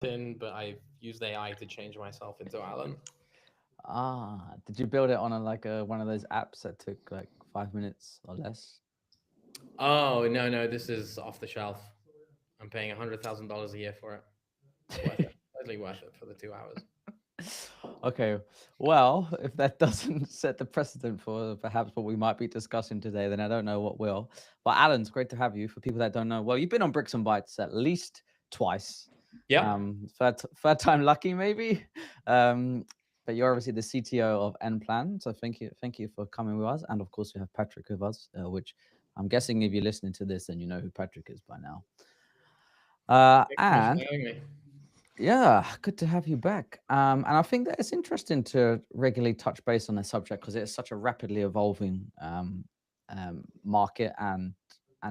in, but I've used AI to change myself into Alan. Did you build it on one of those apps that took like 5 minutes or less? Oh no, this is off the shelf. I'm paying $100,000 a year for it. It's worth it. Totally worth it for the 2 hours. Okay, well, if that doesn't set the precedent for perhaps what we might be discussing today, then I don't know what will. But Alan, it's great to have you. For people that don't know, well, you've been on Bricks and Bytes at least twice. Yep. Third time lucky, maybe. Um, but you're obviously the CTO of Nplan, so thank you for coming with us. And of course, we have Patrick with us, which I'm guessing if you're listening to this, then you know who Patrick is by now. Thanks so much for And having me. yeah, good to have you back. And I think that it's interesting to regularly touch base on this subject because it's such a rapidly evolving market and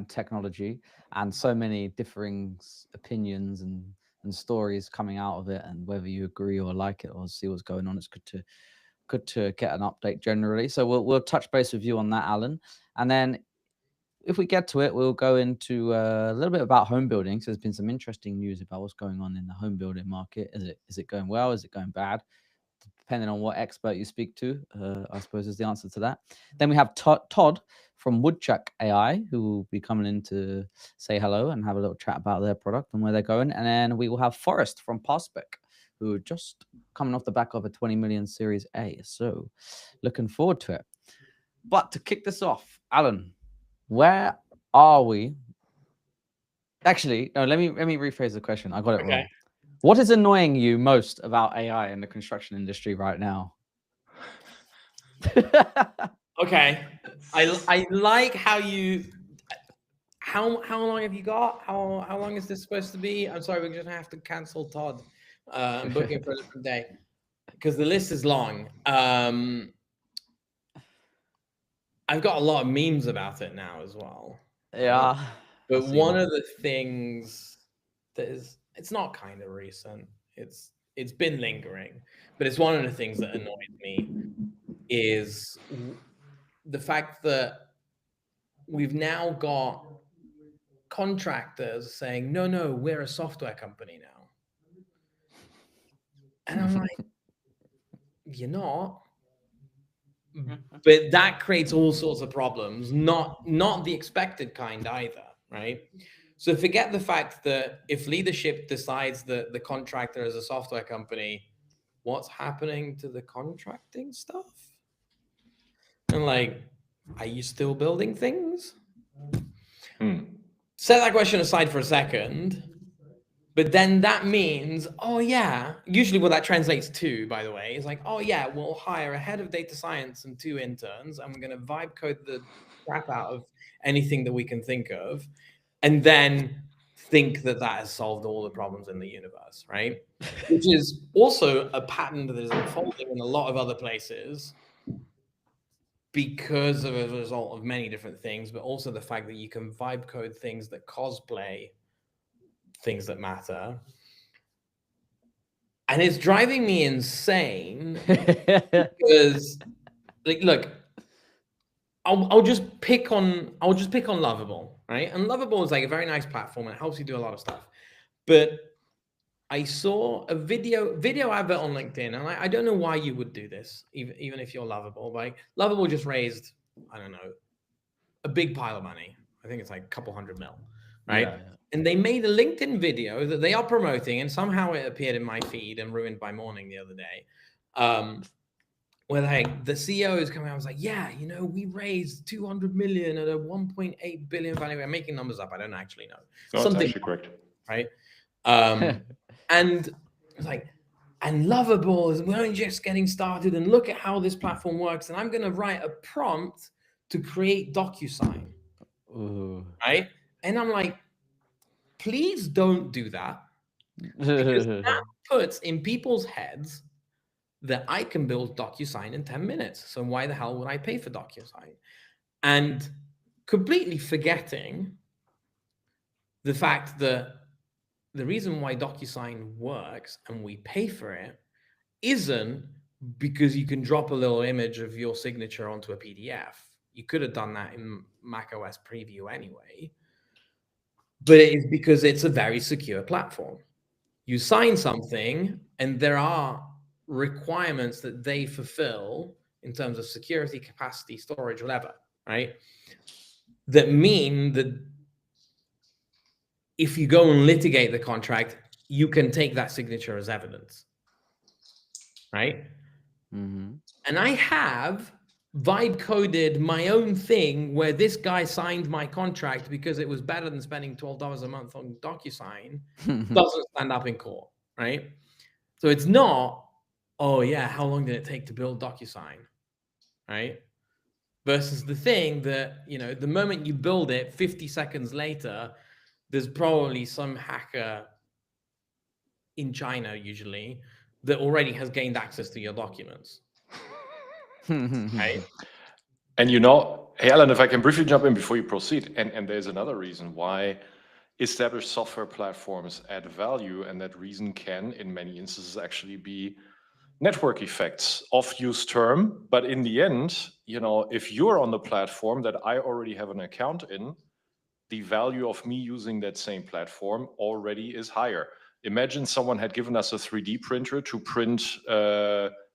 technology, and so many differing opinions and stories coming out of it. And whether you agree or like it or see what's going on, it's good to get an update generally. So we'll touch base with you on that, Alan, and then if we get to it, we'll go into a little bit about home building. So there's been some interesting news about what's going on in the home building market. Is it going well? Is it going bad? Depending on what expert you speak to, I suppose is the answer to that. Then we have Todd from Woodchuck AI, who will be coming in to say hello and have a little chat about their product and where they're going. And then we will have Forrest from Prospect, who are just coming off the back of a 20 million Series A. So looking forward to it. But to kick this off, Alan, where are we? Actually, no, let me rephrase the question. I got it Okay. wrong. What is annoying you most about AI in the construction industry right now? Okay. I like how you. How long have you got? How long is this supposed to be? I'm sorry, we're gonna have to cancel Todd. I'm booking for a different day because the list is long. I've got a lot of memes about it now as well, right? Yeah, I've But seen one it. of the things that is, it's not kind of recent. It's been lingering, but it's one of the things that annoys me is the fact that we've now got contractors saying, no, no, we're a software company now. And I'm like, you're not. But that creates all sorts of problems, not the expected kind either, right? So forget the fact that if leadership decides that the contractor is a software company, what's happening to the contracting stuff? And like, are you still building things? Hmm. Set that question aside for a second. But then that means, oh yeah, usually what that translates to, by the way, is like, oh yeah, we'll hire a head of data science and 2 interns, and we're going to vibe code the crap out of anything that we can think of, and then think that that has solved all the problems in the universe, right? Which is also a pattern that is unfolding in a lot of other places because of a result of many different things, but also the fact that you can vibe code things that cosplay things that matter. And it's driving me insane because, like, look, I'll just pick on Lovable, right? And Lovable is like a very nice platform and it helps you do a lot of stuff. But I saw a video advert on LinkedIn, and I don't know why you would do this, even if you're Lovable. Like Lovable just raised, I don't know, a big pile of money. I think it's like a couple hundred mil, right? Yeah, And they made a LinkedIn video that they are promoting, and somehow it appeared in my feed and ruined my morning the other day. Where like the CEO is coming out, I was like, yeah, you know, we raised 200 million at a 1.8 billion value. I'm making numbers up. I don't actually know. No, it's Something, actually correct. right? yeah. And it's like, and Lovable is we're only just getting started, and look at how this platform works. And I'm going to write a prompt to create DocuSign, Ooh. right? And I'm like, please don't do that because that puts in people's heads that I can build DocuSign in 10 minutes. So why the hell would I pay for DocuSign? And completely forgetting the fact that the reason why DocuSign works and we pay for it isn't because you can drop a little image of your signature onto a PDF. You could have done that in macOS Preview anyway, but it is because it's a very secure platform. You sign something, and there are requirements that they fulfill in terms of security, capacity, storage, whatever, right? That mean that if you go and litigate the contract, you can take that signature as evidence, right? And I have vibe coded my own thing where this guy signed my contract because it was better than spending $12 a month on DocuSign. Doesn't stand up in court, right? So it's not, oh yeah, how long did it take to build DocuSign, right? Versus the thing that, you know, the moment you build it, 50 seconds later, there's probably some hacker in China usually that already has gained access to your documents. Right? And you know, hey, Alan, if I can briefly jump in before you proceed, and there's another reason why established software platforms add value, and that reason can, in many instances, actually be network effects, oft-used term. But in the end, you know, if you're on the platform that I already have an account in, the value of me using that same platform already is higher. Imagine someone had given us a 3D printer to print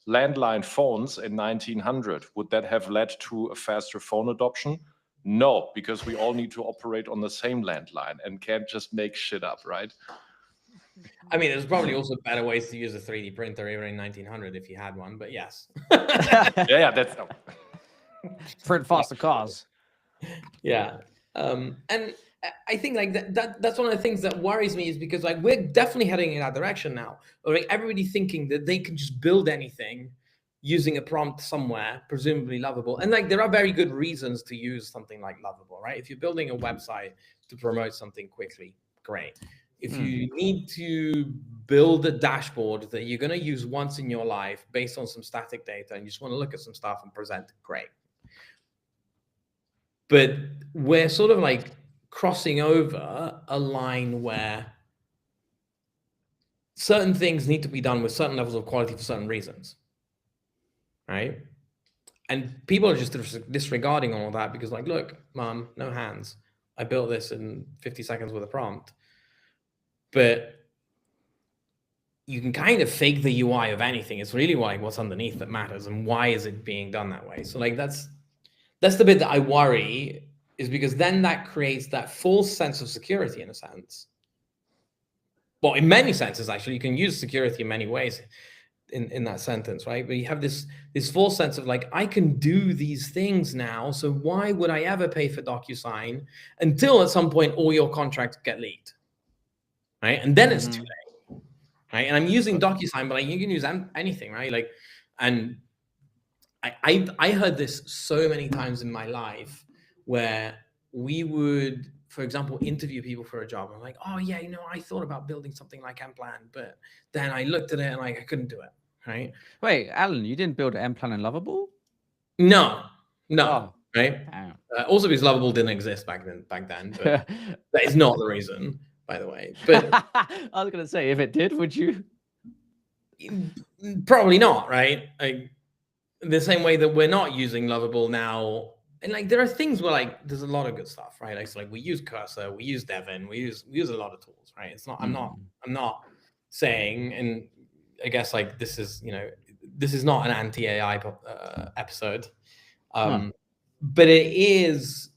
landline phones in 1900. Would that have led to a faster phone adoption? No, because we all need to operate on the same landline and can't just make shit up, right? I mean, there's probably also better ways to use a 3D printer even in 1900 if you had one, but yes. Yeah, that's... Print faster cars. Yeah. And I think like that's one of the things that worries me, is because like we're definitely heading in that direction now. Like everybody thinking that they can just build anything using a prompt somewhere, presumably Lovable. And like there are very good reasons to use something like Lovable, right? If you're building a website to promote something quickly, great. If you need to build a dashboard that you're going to use once in your life based on some static data and you just want to look at some stuff and present, great. But we're sort of like crossing over a line where certain things need to be done with certain levels of quality for certain reasons, right? And people are just disregarding all of that because like, look, mom, no hands. I built this in 50 seconds with a prompt. But you can kind of fake the UI of anything. It's really like what's underneath that matters, and why is it being done that way? So like that's the bit that I worry, is because then that creates that false sense of security in a sense. Well, in many senses, actually, you can use security in many ways in that sentence, right? But you have this false sense of like, I can do these things now, so why would I ever pay for DocuSign, until at some point all your contracts get leaked, right? And then it's too late, right? And I'm using DocuSign, but like you can use anything, right? Like, and I heard this so many times in my life where we would, for example, interview people for a job. I'm like, oh yeah, you know, I thought about building something like Mplan, but then I looked at it and like I couldn't do it, right? Wait, Alan, you didn't build Mplan and Lovable? No, Oh, right? Also because Lovable didn't exist back then, but that is not the reason, by the way. But I was gonna say, if it did, would you? Probably not, right? Like the same way that we're not using Lovable now. And like there are things where like there's a lot of good stuff, right? Like, so, like we use Cursor, we use Devin, we use a lot of tools, right? It's not I'm not saying, and I guess like this is, you know, this is not an anti-AI episode. But it is,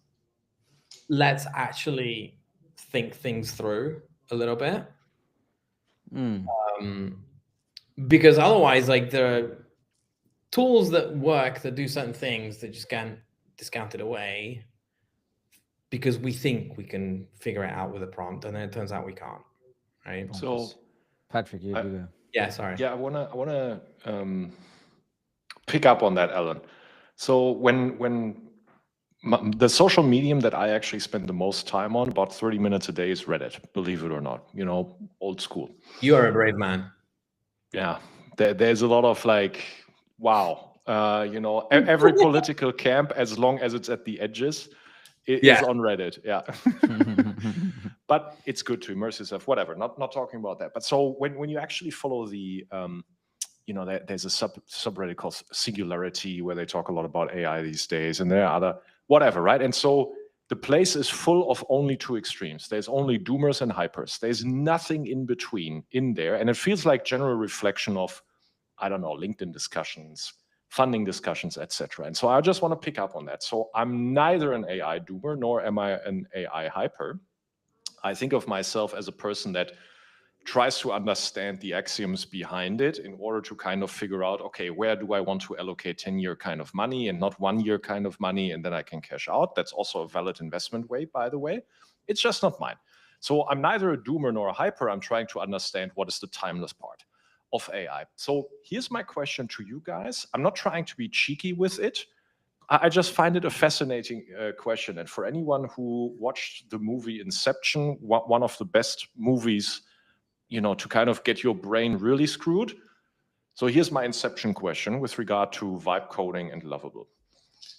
let's actually think things through a little bit. Because otherwise, like there are tools that work, that do certain things, that just get discounted away because we think we can figure it out with a prompt, and then it turns out we can't, right? So, Patrick, you go. Yeah, sorry. Yeah, I wanna pick up on that, Alan. So when the social medium that I actually spend the most time on, about 30 minutes a day, is Reddit, believe it or not, you know, old school. You are a brave man. Yeah, there's a lot of like, wow, you know, every political camp, as long as it's at the edges, is on Reddit. Yeah. But it's good to immerse yourself, whatever, not talking about that. But so when you actually follow the, you know, there's a subreddit called Singularity where they talk a lot about AI these days, and there are other, whatever, right? And so the place is full of only two extremes. There's only doomers and hypers. There's nothing in between in there. And it feels like general reflection of, I don't know, LinkedIn discussions, funding discussions, etc. And so I just want to pick up on that. So I'm neither an AI doomer nor am I an AI hyper. I think of myself as a person that tries to understand the axioms behind it in order to kind of figure out, okay, where do I want to allocate 10-year kind of money and not 1 year kind of money, and then I can cash out. That's also a valid investment way, by the way. It's just not mine. So I'm neither a doomer nor a hyper. I'm trying to understand what is the timeless part of AI. So here's my question to you guys. I'm not trying to be cheeky with it. I just find it a fascinating question. And for anyone who watched the movie Inception, one of the best movies, you know, to kind of get your brain really screwed. So here's my Inception question with regard to vibe coding and Lovable,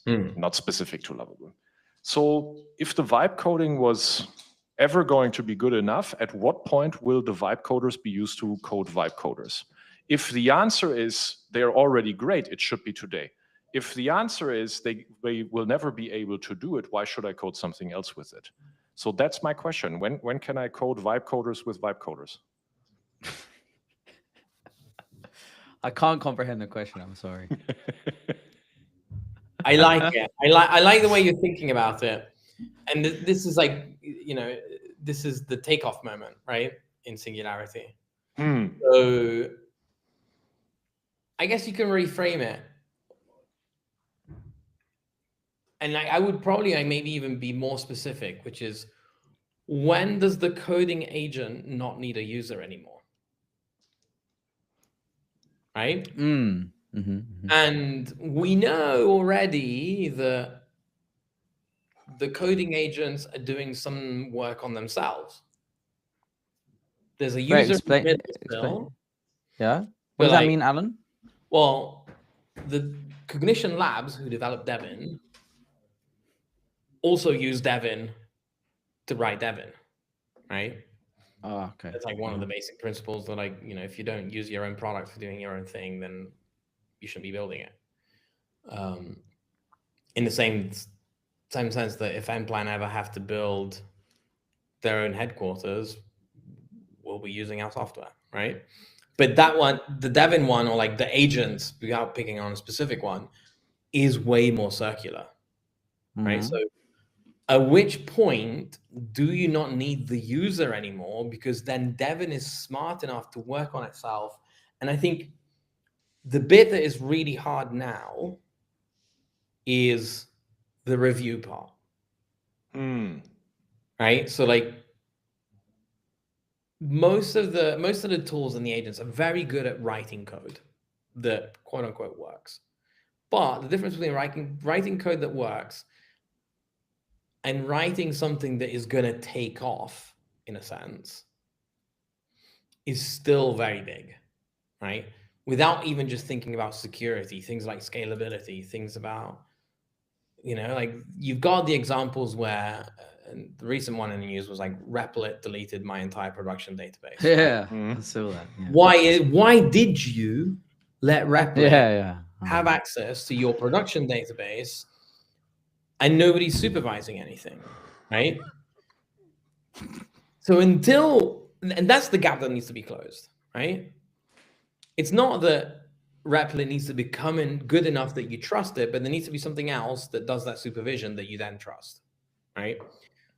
not specific to Lovable. So if the vibe coding was ever going to be good enough, at what point will the vibe coders be used to code vibe coders? If the answer is they're already great, it should be today. If the answer is they will never be able to do it, why should I code something else with it? So that's my question. When can I code vibe coders with vibe coders? I can't comprehend the question. I'm sorry. I like it. I like the way you're thinking about it. And this is like, you know, this is the takeoff moment, right? In Singularity. So I guess you can reframe it. And I would probably maybe even be more specific, which is, when does the coding agent not need a user anymore? Right? And we know already that the coding agents are doing some work on themselves. There's a user explain. Yeah. What does that mean, Alan? Well, the Cognition Labs, who developed Devin, also use Devin to write Devin, right? Oh, okay. That's like one of the basic principles that, like, you know, if you don't use your own product for doing your own thing, then you shouldn't be building it. In the same sense that if Nplan ever have to build their own headquarters, we'll be using our software, right? But that one, the Devin one, or like the agents, without picking on a specific one, is way more circular, right? So at which point do you not need the user anymore? Because then Devin is smart enough to work on itself. And I think the bit that is really hard now is the review part. Right? So like most of the tools and the agents are very good at writing code that quote unquote works. But the difference between writing code that works and writing something that is going to take off, in a sense, is still very big, right? Without even just thinking about security, things like scalability, things about, you know, like you've got the examples where and the recent one in the news was like Replit deleted my entire production database. Yeah, I saw that. Yeah. Why did you let Replit have access to your production database and nobody's supervising anything, right? So and that's the gap that needs to be closed, right? It's not that Replit needs to become good enough that you trust it, but there needs to be something else that does that supervision that you then trust, right?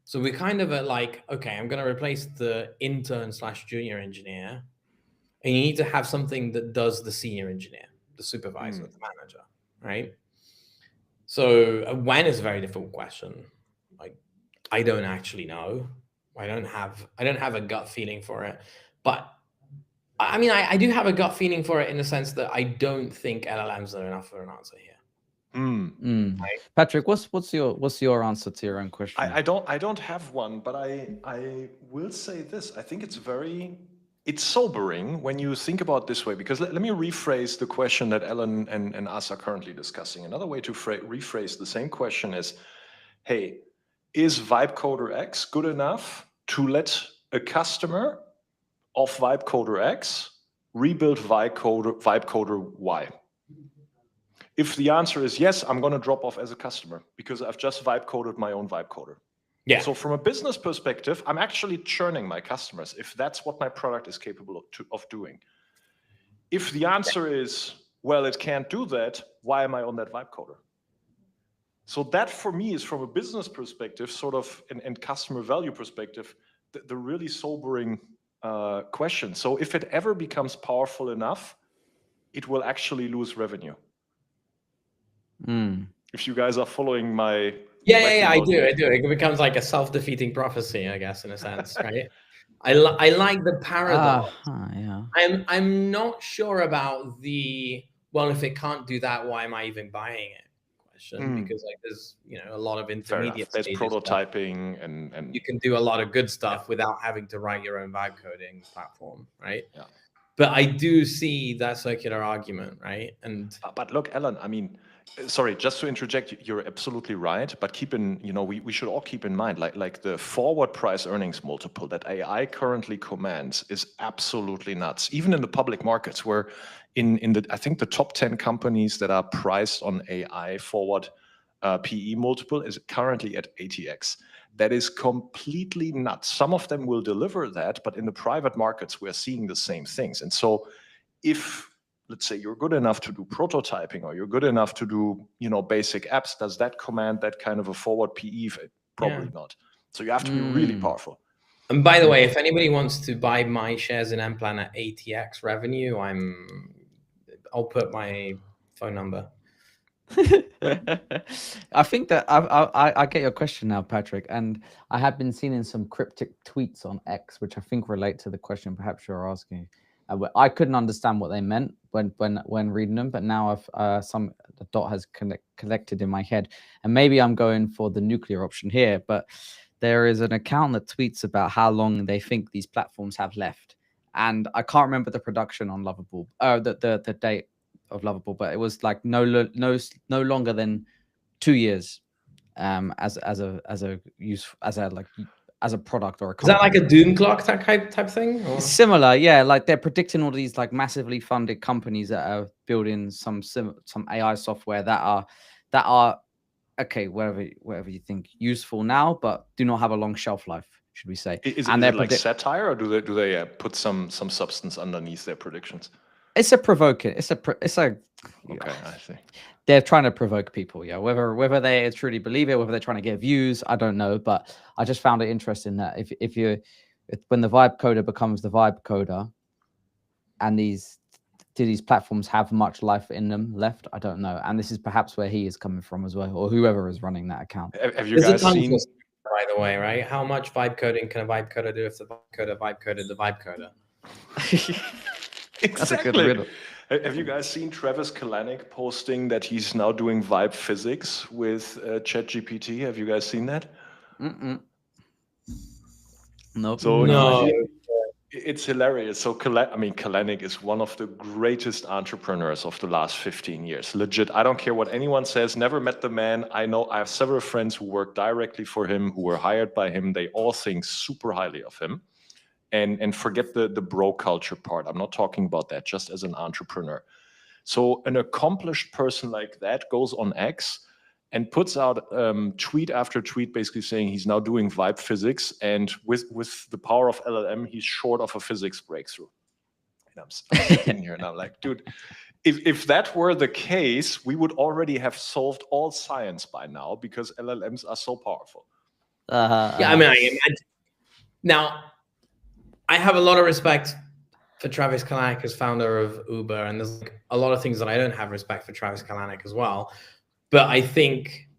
So we're kind of at like, okay, I'm going to replace the intern/junior engineer, and you need to have something that does the senior engineer, the supervisor, the manager, right? So when is a very difficult question. Like, I don't actually know. I don't have a gut feeling for it, but I mean, I do have a gut feeling for it in the sense that I don't think LLMs are enough for an answer here. Right? Patrick, what's your answer to your own question? I don't have one, but I will say this. I think it's sobering when you think about it this way, because let me rephrase the question that Ellen and us are currently discussing. Another way to rephrase the same question is, hey, is Vibecoder X good enough to let a customer of Vibecoder X rebuild Vibecoder Y? If the answer is yes, I'm going to drop off as a customer because I've just vibe coded my own vibe coder. Yeah. So from a business perspective, I'm actually churning my customers if that's what my product is capable of doing. If the answer is, well, it can't do that, why am I on that vibe coder? So that for me is, from a business perspective, sort of, and customer value perspective, the really sobering question. So if it ever becomes powerful enough, it will actually lose revenue. If you guys are following my I do. It becomes like a self-defeating prophecy, I guess, in a sense, right? I like the paradox. Yeah. I'm not sure about the, well, if it can't do that, why am I even buying it question? Because like there's a lot of intermediate There's stages prototyping and you can do a lot of good stuff without having to write your own vibe coding platform, right? Yeah. But I do see that circular argument, right? And but look, Alan, I mean, sorry, just to interject, you're absolutely right. But we should all keep in mind, like the forward price earnings multiple that AI currently commands is absolutely nuts. Even in the public markets, where I think the top 10 companies that are priced on AI forward PE multiple is currently at 80x. That is completely nuts. Some of them will deliver that, but in the private markets, we're seeing the same things. And so if, let's say, you're good enough to do prototyping, or you're good enough to do, basic apps, does that command that kind of a forward PE? Probably not. So you have to be really powerful. And by the way, if anybody wants to buy my shares in Mplan at 80x revenue, I'll put my phone number. I think that I get your question now, Patrick, and I have been seeing some cryptic tweets on X, which I think relate to the question perhaps you're asking. I couldn't understand what they meant when reading them, but now the dot has connected in my head, and maybe I'm going for the nuclear option here. But there is an account that tweets about how long they think these platforms have left, and I can't remember the production on Lovable, the date of Lovable, but it was like no longer than 2 years as a product or a company. Is that like a doom clock type thing? Or? Similar, yeah. Like they're predicting all these like massively funded companies that are building some AI software that are okay, whatever you think, useful now, but do not have a long shelf life, should we say? Is it like satire, or do they put some substance underneath their predictions? It's a provoking. It's a. Okay, I see. They're trying to provoke people, yeah. Whether they truly believe it, whether they're trying to get views, I don't know. But I just found it interesting that when the vibe coder becomes the vibe coder, and do these platforms have much life in them left? I don't know. And this is perhaps where he is coming from as well, or whoever is running that account. Have you guys seen? By the way, right? How much vibe coding can a vibe coder do if the vibe coded the vibe coder? Exactly. That's a good riddle. Have you guys seen Travis Kalanick posting that he's now doing vibe physics with ChatGPT? Have you guys seen that? Nope. So no. It's hilarious. So Kalanick is one of the greatest entrepreneurs of the last 15 years. Legit. I don't care what anyone says. Never met the man. I have several friends who work directly for him, who were hired by him. They all think super highly of him. And forget the bro culture part. I'm not talking about that, just as an entrepreneur. So an accomplished person like that goes on X and puts out tweet after tweet, basically saying he's now doing vibe physics, and with the power of LLM, he's short of a physics breakthrough. And I'm sitting here and I'm like, dude, if that were the case, we would already have solved all science by now, because LLMs are so powerful. Yeah, I mean, I imagine. Now, I have a lot of respect for Travis Kalanick as founder of Uber, and there's like a lot of things that I don't have respect for Travis Kalanick as well. But I think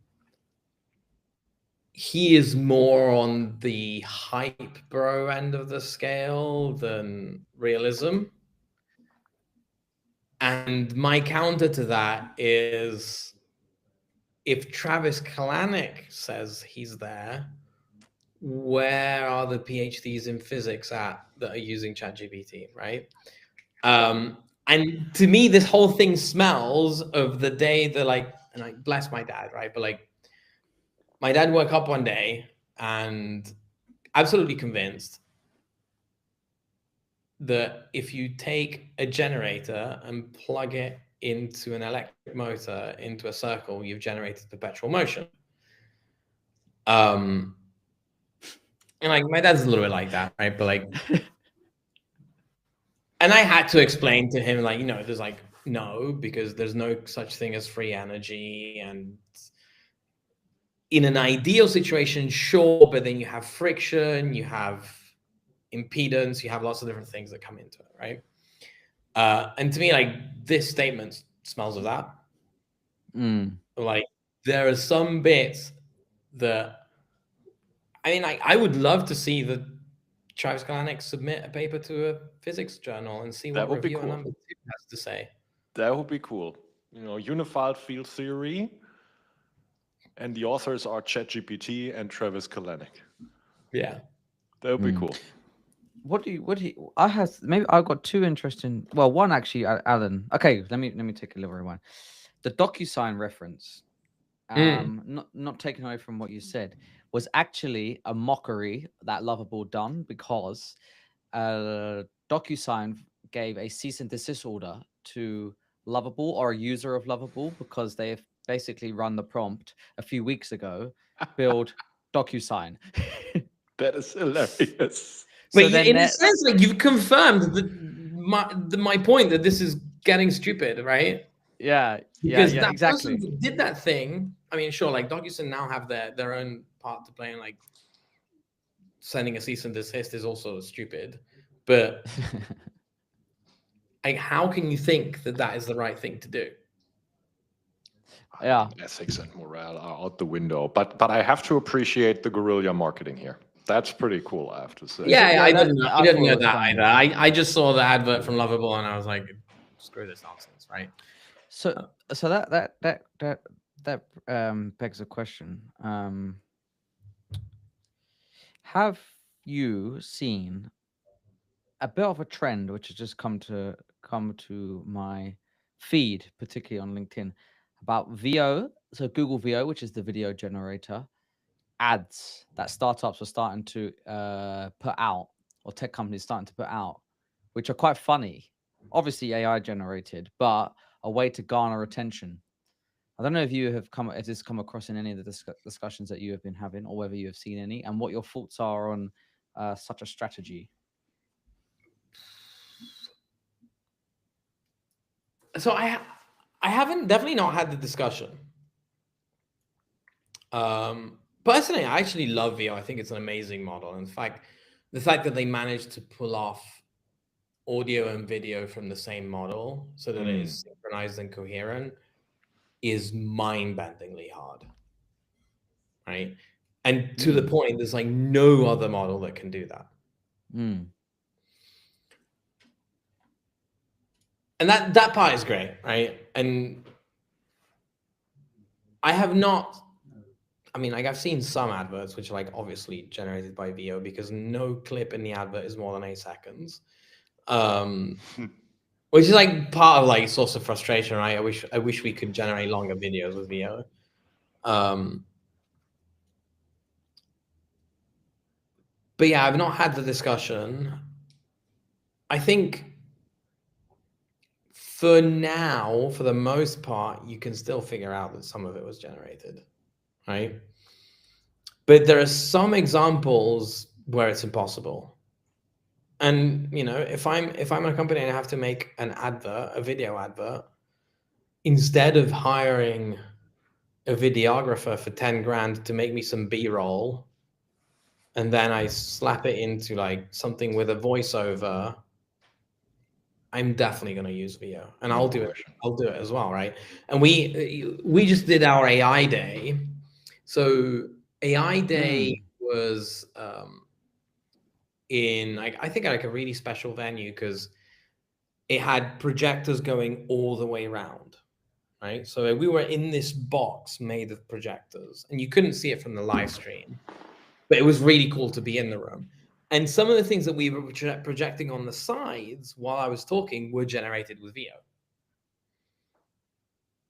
he is more on the hype bro end of the scale than realism. And my counter to that is, if Travis Kalanick says he's there, where are the PhDs in physics that are using ChatGPT, right? And to me, this whole thing smells of the day that, like, and I bless my dad, right? But like, my dad woke up one day and absolutely convinced that if you take a generator and plug it into an electric motor into a circle, you've generated perpetual motion. And like my dad's a little bit like that, right? But like, and I had to explain to him, like, there's like no, because there's no such thing as free energy, and in an ideal situation, sure, but then you have friction, you have impedance, you have lots of different things that come into it, right? And to me, like, this statement smells of that. Like, there are some bits that, I mean, like, I would love to see the Travis Kalanick submit a paper to a physics journal and see what reviewer number 2 has to say. That would be cool. Unified field theory, and the authors are ChatGPT and Travis Kalanick. Yeah, that would be cool. I've got two interesting. Well, one actually, Alan. Okay, let me take a little rewind. The DocuSign reference, not taken away from what you said, was actually a mockery that Lovable done, because DocuSign gave a cease and desist order to Lovable, or a user of Lovable, because they have basically run the prompt a few weeks ago, build DocuSign. That is hilarious. So but in a sense, like, you've confirmed my point that this is getting stupid, right? Yeah, because yeah, that exactly. person that did that thing. I mean, sure, like DocuSign now have their own part to play, and like sending a cease and desist is also stupid. But like, how can you think that that is the right thing to do? Yeah, ethics and morale are out the window. But I have to appreciate the guerrilla marketing here. That's pretty cool, I have to say. Yeah, I didn't know that either. I just saw the advert from Lovable and I was like, screw this nonsense, right? So that begs a question. Have you seen a bit of a trend which has just come to my feed, particularly on LinkedIn, about VO? So Google VO, which is the video generator, ads that startups are starting to put out, or tech companies starting to put out, which are quite funny. Obviously AI generated, but a way to garner attention. I don't know if you have has this come across in any of the discussions that you have been having, or whether you have seen any, and what your thoughts are on such a strategy. So I haven't definitely not had the discussion. Personally, I actually love VO. I think it's an amazing model. In fact, the fact that they managed to pull off audio and video from the same model so that it is synchronized and coherent is mind-bendingly hard, right? And to the point, there's like no other model that can do that. And that part is great, right? And I have not, I mean, like, I've seen some adverts which are like obviously generated by VO, because no clip in the advert is more than 8 seconds. Which is like part of like source of frustration, right? I wish we could generate longer videos with VO. But yeah, I've not had the discussion. I think for now, for the most part, you can still figure out that some of it was generated, right? But there are some examples where it's impossible. And if I'm a company and I have to make an advert, a video advert, instead of hiring a videographer for 10 grand to make me some B-roll, and then I slap it into like something with a voiceover, I'm definitely going to use VO, and I'll do it. I'll do it as well, right? And we just did our AI day. So AI day was in I think like a really special venue, because it had projectors going all the way around, right? So we were in this box made of projectors, and you couldn't see it from the live stream, but it was really cool to be in the room. And some of the things that we were projecting on the sides while I was talking were generated with VO.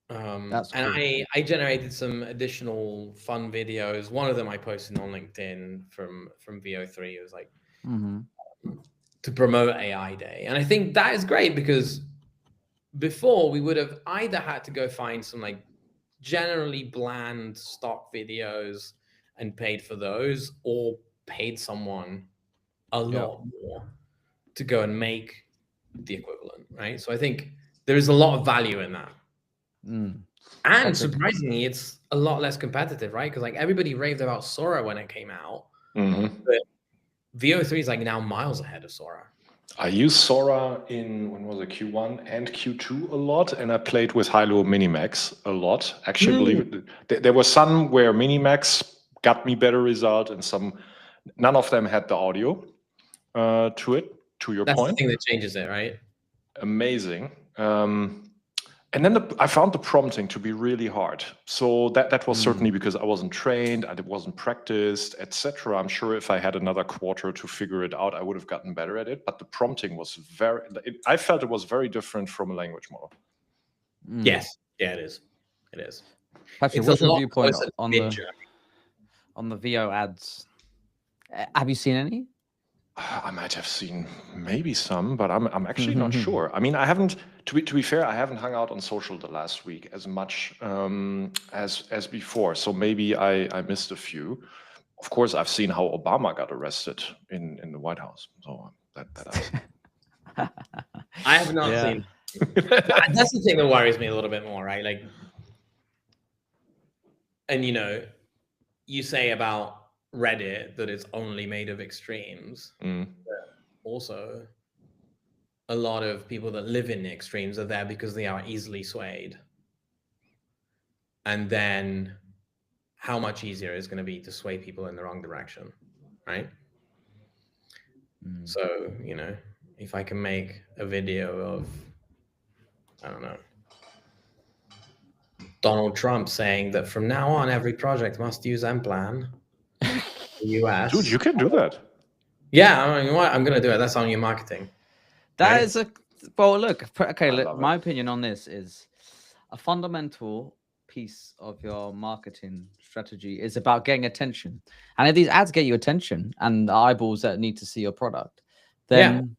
That's cool. And I generated some additional fun videos. One of them I posted on LinkedIn from VO3. It was like to promote AI Day. And I think that is great, because before we would have either had to go find some like generally bland stock videos and paid for those, or paid someone a lot more to go and make the equivalent, right? So I think there is a lot of value in that. And Patrick. surprisingly, it's a lot less competitive, right? Because like everybody raved about Sora when it came out, Mm-hmm. but VO3 is like now miles ahead of Sora. I used Sora in, when was it, Q1 and Q2 a lot, and I played with Hilo Minimax a lot. Actually, believe it, there were some where Minimax got me better result, and some, none of them had the audio to it. To your That's point, the thing that changes it, right? Amazing. And then I found the prompting to be really hard. So that was certainly because I wasn't trained, I wasn't practiced, etc. I'm sure if I had another quarter to figure it out, I would have gotten better at it. But the prompting was I felt it was very different from a language model. Yes, yeah, it is. It is. Patrick, It's what's a your lot viewpoint closer to on the VO ads? Have you seen any? I might have seen maybe some, but I'm actually not sure. I mean, I haven't. To be fair, I haven't hung out on social the last week as much as before. So maybe I missed a few. Of course, I've seen how Obama got arrested in the White House. So that I've seen. I have not seen. That's the thing that worries me a little bit more, right? Like, and you say about Reddit that it's only made of extremes. But also, a lot of people that live in the extremes are there because they are easily swayed. And then how much easier it's going to be to sway people in the wrong direction, right? So, if I can make a video of, I don't know, Donald Trump saying that from now on, every project must use MPlan, the US. Dude, you can do that. Yeah, I mean, what? I'm going to do it. That's on your marketing. That is well, look, okay, look, my opinion on this is a fundamental piece of your marketing strategy is about getting attention. And if these ads get you attention and the eyeballs that need to see your product, then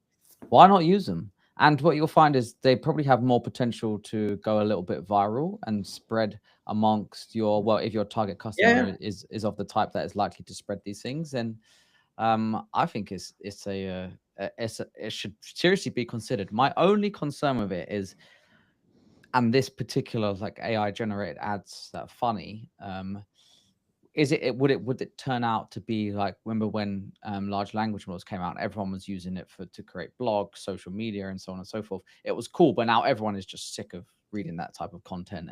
why not use them? And what you'll find is they probably have more potential to go a little bit viral and spread amongst if your target customer is of the type that is likely to spread these things, then I think it should seriously be considered. My only concern with it is, and this particular like AI generated ads that are funny, would it turn out to be like, remember when large language models came out, everyone was using it to create blogs, social media, and so on and so forth. It was cool, but now everyone is just sick of reading that type of content,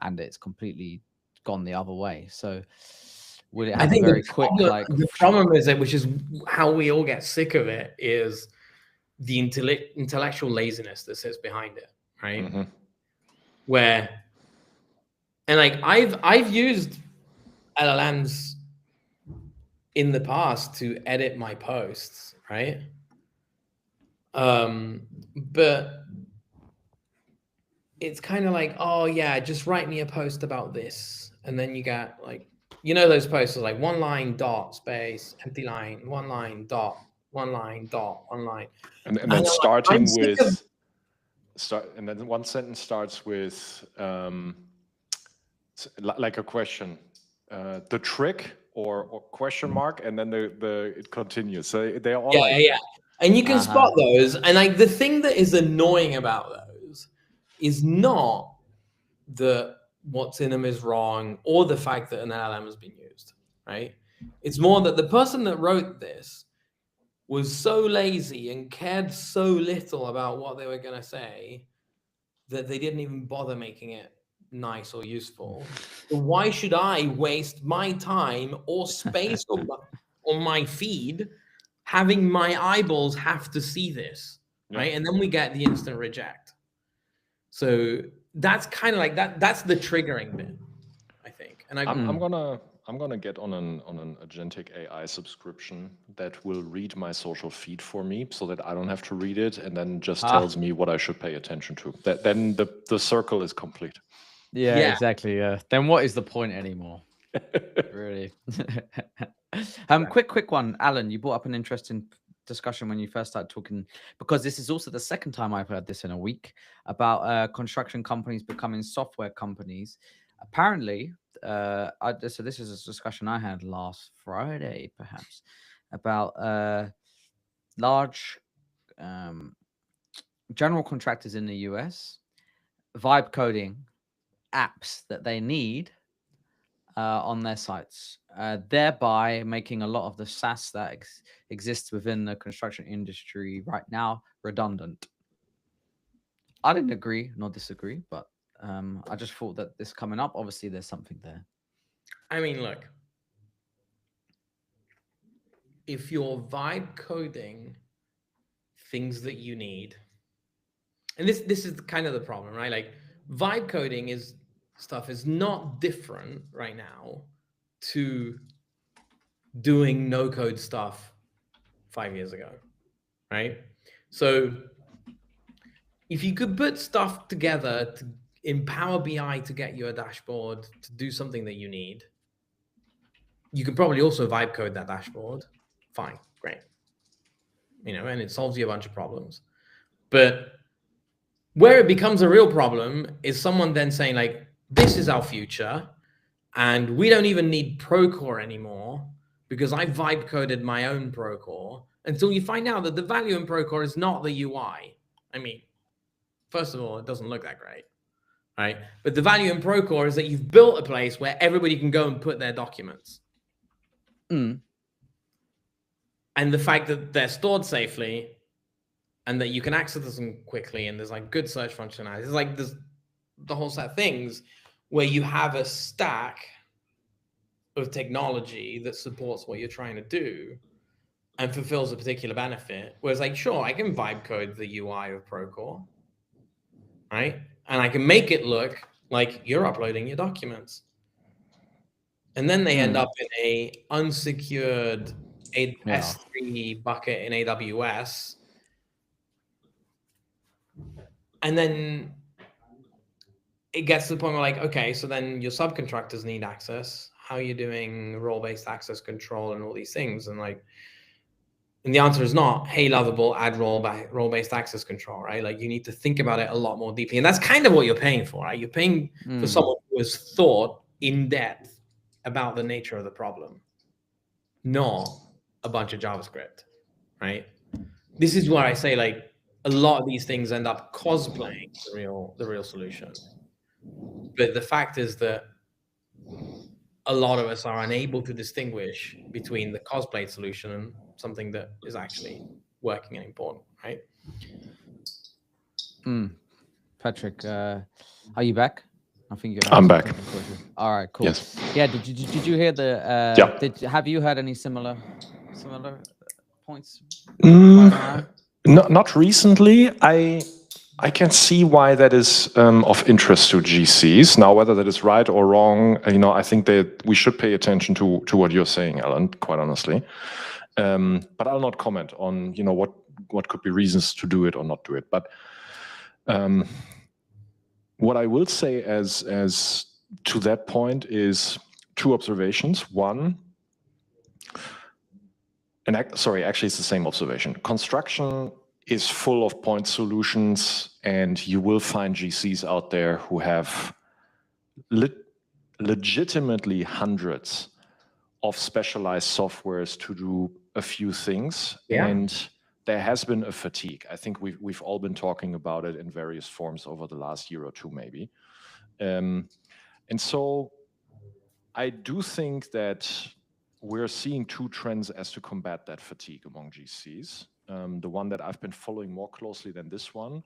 and it's completely gone the other way. So would it have a very quick the problem is that, which is how we all get sick of it, is the intellectual laziness that sits behind it, right? Where, and like I've used LLMs in the past to edit my posts, right? But it's kind of like, oh yeah, just write me a post about this, and then you get like, those posts are like 1 line dot space empty line, 1 line dot 1 line dot 1 line, and then starting with and then one sentence starts with like a question, the trick or question mark, and then it continues. So they're all and you can spot those. And like the thing that is annoying about those is not that what's in them is wrong or the fact that an LLM has been used, right? It's more that the person that wrote this was so lazy and cared so little about what they were going to say that they didn't even bother making it nice or useful. So why should I waste my time or space on my feed having my eyeballs have to see this, right? And then we get the instant reject. So that's kind of like that's the triggering bit, I think. And I'm gonna get on an agentic AI subscription that will read my social feed for me, so that I don't have to read it, and then just tells me what I should pay attention to. Then the circle is complete. Yeah, exactly. Yeah. Then what is the point anymore? Really. Quick one, Alan. You brought up an interesting discussion when you first started talking, because this is also the second time I've heard this in a week about construction companies becoming software companies. Apparently, so this is a discussion I had last Friday, perhaps, about large general contractors in the US vibe coding apps that they need on their sites, thereby making a lot of the SaaS that exists within the construction industry right now redundant. I didn't agree nor disagree, but I just thought that this coming up, obviously there's something there. I mean, look, if you're vibe coding things that you need, and this is kind of the problem, right? Like vibe coding is not different right now to doing no code stuff 5 years ago, right? So if you could put stuff together in Power BI to get you a dashboard to do something that you need, you could probably also vibe code that dashboard. Fine, great. And it solves you a bunch of problems. But where it becomes a real problem is someone then saying, like, this is our future, and we don't even need Procore anymore because I vibe coded my own Procore, until you find out that the value in Procore is not the UI. I mean, first of all, it doesn't look that great, right? But the value in Procore is that you've built a place where everybody can go and put their documents. And the fact that they're stored safely and that you can access them quickly, and there's like good search functionality. It's like there's the whole set of things where you have a stack of technology that supports what you're trying to do and fulfills a particular benefit. Whereas, like, sure, I can vibe code the UI of Procore, right? And I can make it look like you're uploading your documents. And then they end up in a unsecured S3 bucket in AWS. And then it gets to the point where, like, okay, so then your subcontractors need access. How are you doing role-based access control and all these things? And the answer is not, hey, Lovable, add role-based access control, right? Like, you need to think about it a lot more deeply. And that's kind of what you're paying for, right? You're paying for someone who has thought in depth about the nature of the problem, not a bunch of JavaScript, right? This is where I say, like, a lot of these things end up cosplaying the real solution. But the fact is that a lot of us are unable to distinguish between the cosplay solution and something that is actually working and important, right? Patrick, are you back? I think I'm back. All right, cool. Yes. Yeah. Did you hear the? Yeah. Have you heard any similar points? Not recently. I can see why that is of interest to GCs. Now, whether that is right or wrong, I think that we should pay attention to what you're saying, Alan, quite honestly. But I'll not comment on what could be reasons to do it or not do it. But what I will say as to that point is two observations. One, sorry, actually it's the same observation. Construction is full of point solutions, and you will find GCs out there who have legitimately hundreds of specialized softwares to do a few things. Yeah. And there has been a fatigue. I think we've all been talking about it in various forms over the last year or two, maybe. And so I do think that we're seeing two trends as to combat that fatigue among GCs. The one that I've been following more closely than this one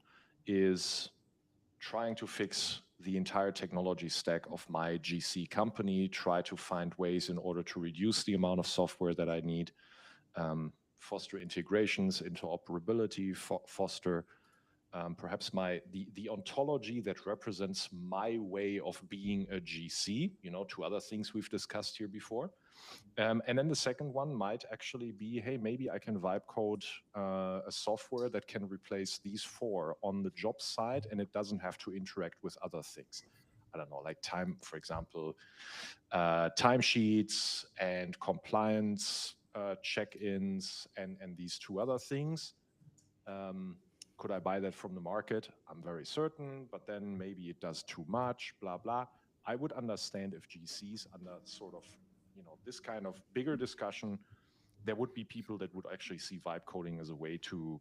is trying to fix the entire technology stack of my GC company, try to find ways in order to reduce the amount of software that I need, foster integrations, interoperability, foster perhaps the ontology that represents my way of being a GC, to other things we've discussed here before. And then the second one might actually be, hey, maybe I can vibe code a software that can replace these four on the job side, and it doesn't have to interact with other things. I don't know, like time, for example, timesheets and compliance check-ins and these two other things. Could I buy that from the market? I'm very certain, but then maybe it does too much, blah, blah. I would understand if GCs under sort of, this kind of bigger discussion, there would be people that would actually see vibe coding as a way to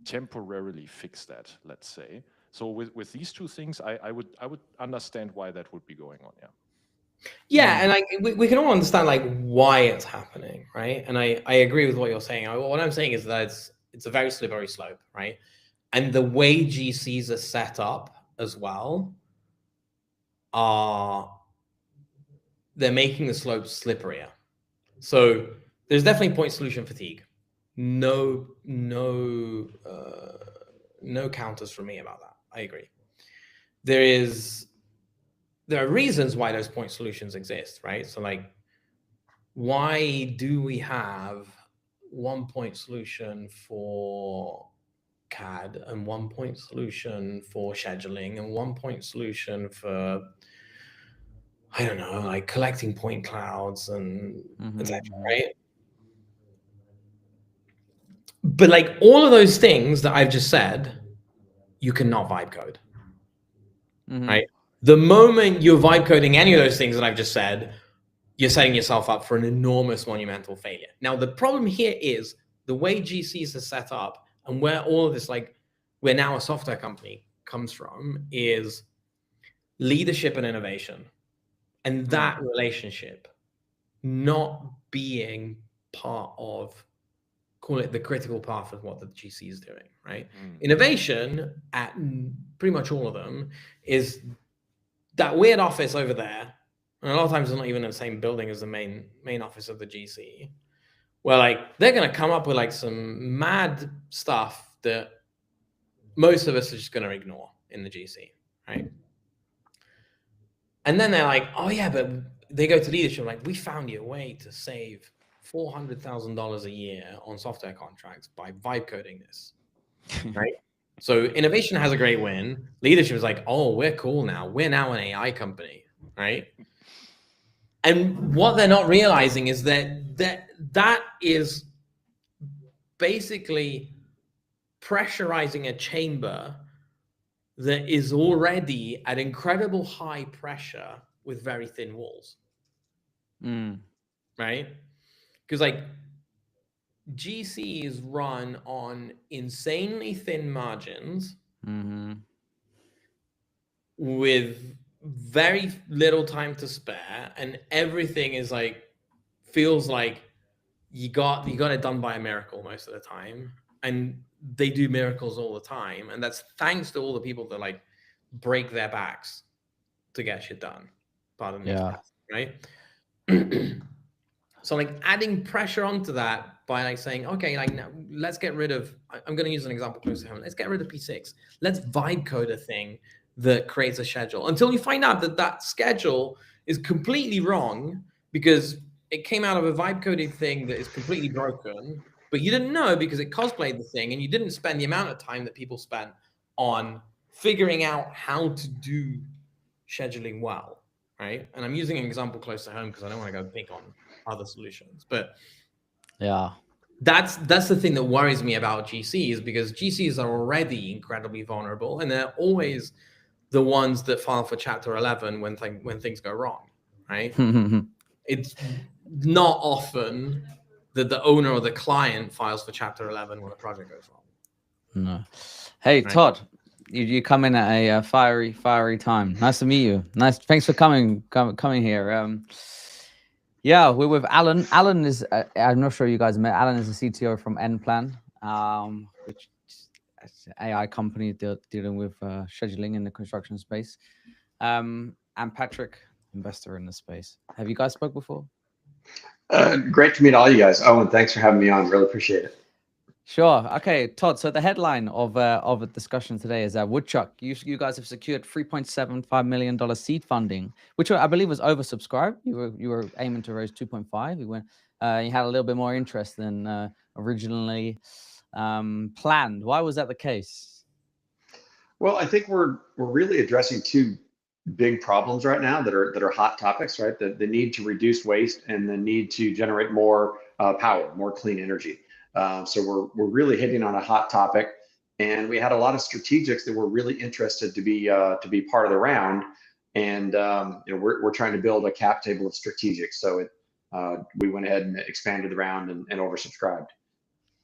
temporarily fix that, let's say. So with these two things, I would understand why that would be going on. Yeah, and we can all understand like why it's happening, right? And I agree with what you're saying. What I'm saying is that it's a very slippery slope, right? And the way GCs are set up as well they're making the slope slipperier. So there's definitely point solution fatigue. No counters from me about that. I agree. There are reasons why those point solutions exist, right? So like, why do we have one point solution for CAD and one point solution for scheduling and one point solution for, I don't know, like collecting point clouds and etc., right? But like all of those things that I've just said, you cannot vibe code, right? The moment you're vibe coding any of those things that I've just said, you're setting yourself up for an enormous monumental failure. Now, the problem here is the way GCs are set up and where all of this, like, we're now a software company comes from is leadership and innovation. And that relationship not being part of, call it the critical path of what the GC is doing, right? Innovation at pretty much all of them is that weird office over there. And a lot of times it's not even in the same building as the main office of the GC, where like they're going to come up with like some mad stuff that most of us are just going to ignore in the GC, right? And then they're like, oh yeah, but they go to leadership like, we found you a way to save $400,000 a year on software contracts by vibe coding this, right? So innovation has a great win. Leadership is like, oh, we're cool now. We're now an AI company, right? And what they're not realizing is that is basically pressurizing a chamber that is already at incredible high pressure with very thin walls. Right? Because like GCs run on insanely thin margins with very little time to spare, and everything is like feels like you got it done by a miracle most of the time, and they do miracles all the time, and that's thanks to all the people that like break their backs to get shit done. Pardon me, right? So like adding pressure onto that by like saying, okay, like now let's get rid of, I'm going to use an example close to home. Let's get rid of P6. Let's vibe code a thing that creates a schedule until you find out that that schedule is completely wrong because it came out of a vibe coded thing that is completely broken, but you didn't know because it cosplayed the thing and you didn't spend the amount of time that people spent on figuring out how to do scheduling well, right? And I'm using an example close to home because I don't want to go big on other solutions, but that's the thing that worries me about GCs, because GCs are already incredibly vulnerable and they're always the ones that file for Chapter 11 when things go wrong, right? It's not often that the owner or the client files for Chapter 11 when a project goes wrong. No. Hey, right? Todd, you come in at a fiery time. Nice to meet you. Nice. Thanks for coming here. Yeah, we're with Alan. Alan is, I'm not sure you guys met. Alan is the CTO from Nplan, which is an AI company dealing with scheduling in the construction space. And Patrick, investor in the space. Have you guys spoke before? Great to meet all you guys. Owen, thanks for having me on. Really appreciate it. Sure. Okay, Todd. So the headline of a discussion today is Woodchuck. You guys have secured $3.75 million seed funding, which I believe was oversubscribed. You were aiming to raise 2.5. You had a little bit more interest than originally planned. Why was that the case? Well, I think we're really addressing two big problems right now that are hot topics, right? The need to reduce waste and the need to generate more power, more clean energy. So we're really hitting on a hot topic, and we had a lot of strategics that were really interested to be part of the round, and we're trying to build a cap table of strategics. So we went ahead and expanded the round and oversubscribed.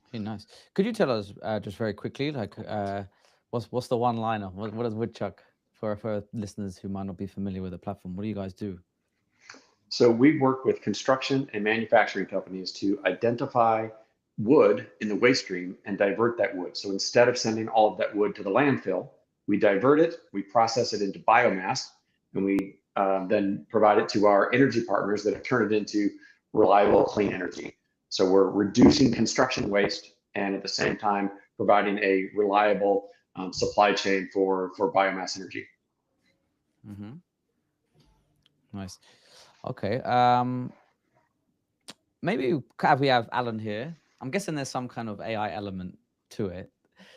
Okay, nice. Could you tell us just very quickly, like, what's the one-liner? What is Woodchuck for listeners who might not be familiar with the platform? What do you guys do? So we work with construction and manufacturing companies to identify wood in the waste stream and divert that wood. So instead of sending all of that wood to the landfill, we divert it, we process it into biomass, and we then provide it to our energy partners that turn it into reliable, clean energy. So we're reducing construction waste and at the same time providing a reliable supply chain for biomass energy. Mm-hmm. Nice. Okay. Maybe we have Alan here. I'm guessing there's some kind of AI element to it.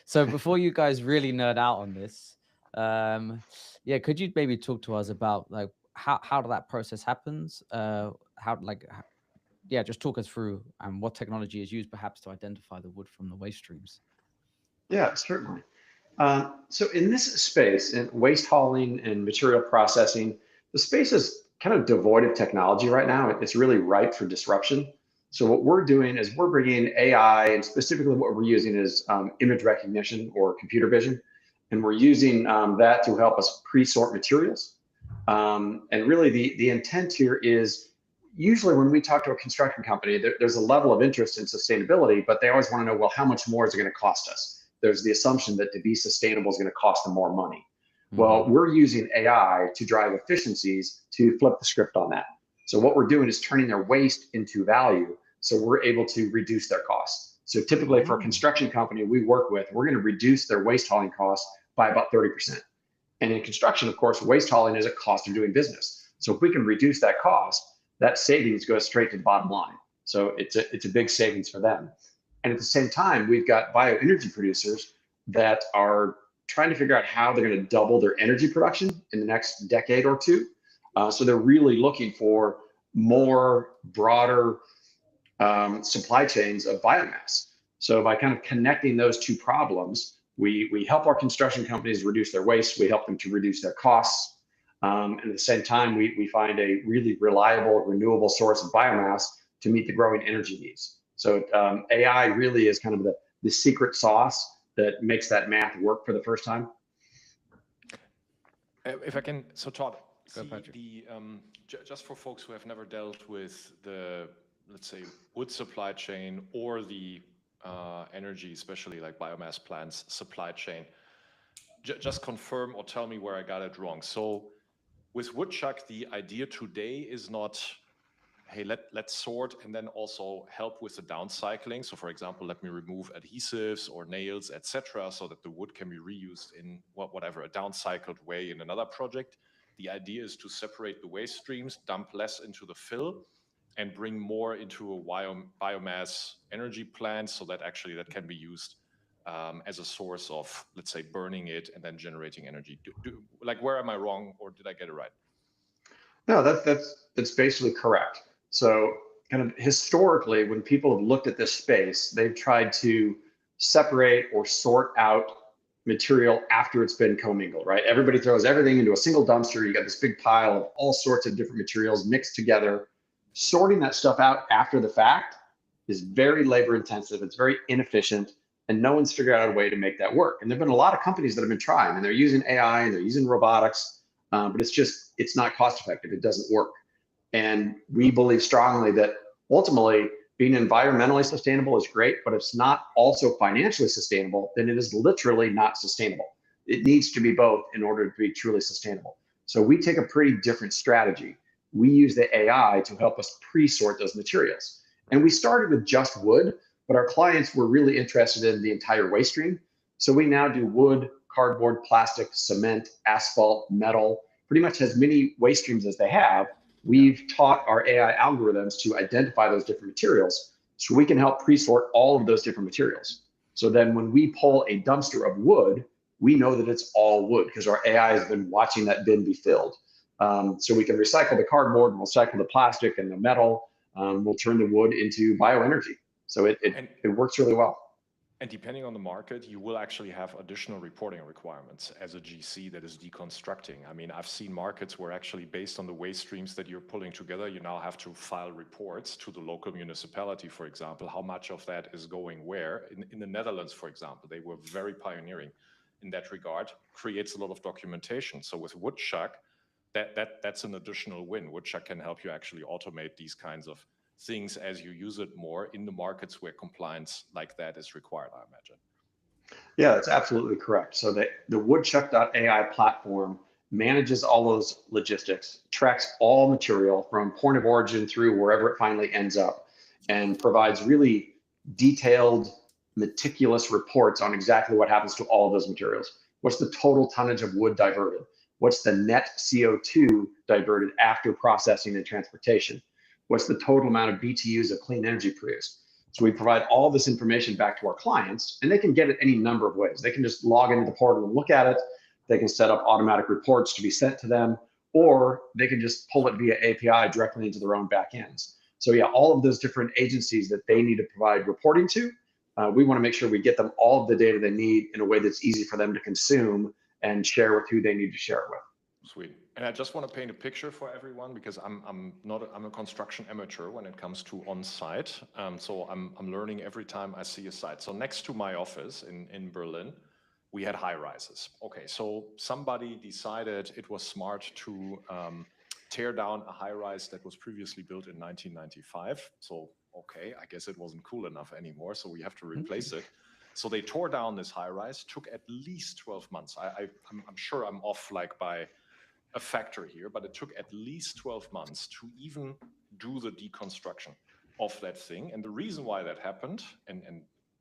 So before you guys really nerd out on this, yeah, could you maybe talk to us about like how that process happens? Yeah, just talk us through what technology is used perhaps to identify the wood from the waste streams. Yeah, certainly. So in this space, in waste hauling and material processing, the space is kind of devoid of technology right now. It's really ripe for disruption. So what we're doing is we're bringing AI, and specifically what we're using is image recognition or computer vision. And we're using that to help us pre-sort materials. And really the intent here is usually when we talk to a construction company, there's a level of interest in sustainability, but they always want to know, well, how much more is it going to cost us? There's the assumption that to be sustainable is going to cost them more money. Mm-hmm. Well, we're using AI to drive efficiencies to flip the script on that. So what we're doing is turning their waste into value, so we're able to reduce their costs. So typically for a construction company we work with, we're going to reduce their waste hauling costs by about 30%. And in construction, of course, waste hauling is a cost of doing business. So if we can reduce that cost, that savings goes straight to the bottom line. So it's a big savings for them. And at the same time, we've got bioenergy producers that are trying to figure out how they're going to double their energy production in the next decade or two. So they're really looking for more broader supply chains of biomass. So by kind of connecting those two problems, we help our construction companies reduce their waste. We help them to reduce their costs. And at the same time, we find a really reliable, renewable source of biomass to meet the growing energy needs. So AI really is kind of the secret sauce that makes that math work for the first time. If I can, so Todd, just for folks who have never dealt with the, let's say, wood supply chain or the energy, especially like biomass plants supply chain, just confirm or tell me where I got it wrong. So with Woodchuck, the idea today is not, hey, let's sort and then also help with the downcycling. So for example, let me remove adhesives or nails, etc., so that the wood can be reused in whatever, a downcycled way in another project. The idea is to separate the waste streams, dump less into the fill, and bring more into a biomass energy plant, so that actually that can be used as a source of, let's say, burning it and then generating energy. Like, where am I wrong, or did I get it right? No, that's basically correct. So kind of historically, when people have looked at this space, they've tried to separate or sort out material after it's been commingled, right? Everybody throws everything into a single dumpster. You got this big pile of all sorts of different materials mixed together. Sorting that stuff out after the fact is very labor intensive. It's very inefficient, and no one's figured out a way to make that work. And there've been a lot of companies that have been trying, and they're using AI and they're using robotics, but it's not cost effective. It doesn't work. And we believe strongly that ultimately being environmentally sustainable is great, but if it's not also financially sustainable, then it is literally not sustainable. It needs to be both in order to be truly sustainable. So we take a pretty different strategy. We use the AI to help us pre-sort those materials. And we started with just wood, but our clients were really interested in the entire waste stream. So we now do wood, cardboard, plastic, cement, asphalt, metal, pretty much as many waste streams as they have. We've taught our AI algorithms to identify those different materials, so we can help pre-sort all of those different materials. So then when we pull a dumpster of wood, we know that it's all wood because our AI has been watching that bin be filled. So we can recycle the cardboard, we'll recycle the plastic and the metal, we'll turn the wood into bioenergy. So it works really well. And depending on the market, you will actually have additional reporting requirements as a GC that is deconstructing. I mean, I've seen markets where actually based on the waste streams that you're pulling together, you now have to file reports to the local municipality, for example, how much of that is going where. In the Netherlands, for example, they were very pioneering in that regard, creates a lot of documentation. So with Woodchuck, that's an additional win. Woodchuck can help you actually automate these kinds of things as you use it more in the markets where compliance like that is required, I imagine. Yeah, that's absolutely correct. So the Woodchuck.ai platform manages all those logistics, tracks all material from point of origin through wherever it finally ends up, and provides really detailed, meticulous reports on exactly what happens to all of those materials. What's the total tonnage of wood diverted? What's the net CO2 diverted after processing and transportation? What's the total amount of BTUs of clean energy produced? So we provide all this information back to our clients, and they can get it any number of ways. They can just log into the portal and look at it. They can set up automatic reports to be sent to them, or they can just pull it via API directly into their own backends. So yeah, all of those different agencies that they need to provide reporting to, we want to make sure we get them all of the data they need in a way that's easy for them to consume and share with who they need to share it with. Sweet. And I just want to paint a picture for everyone because I'm a construction amateur when it comes to on-site. So I'm learning every time I see a site. So next to my office in Berlin, we had high rises. Okay, so somebody decided it was smart to tear down a high rise that was previously built in 1995. So okay, I guess it wasn't cool enough anymore, so we have to replace it. So they tore down this high rise. Took at least 12 months. I'm sure I'm off like by a factor here, but it took at least 12 months to even do the deconstruction of that thing. And the reason why that happened, and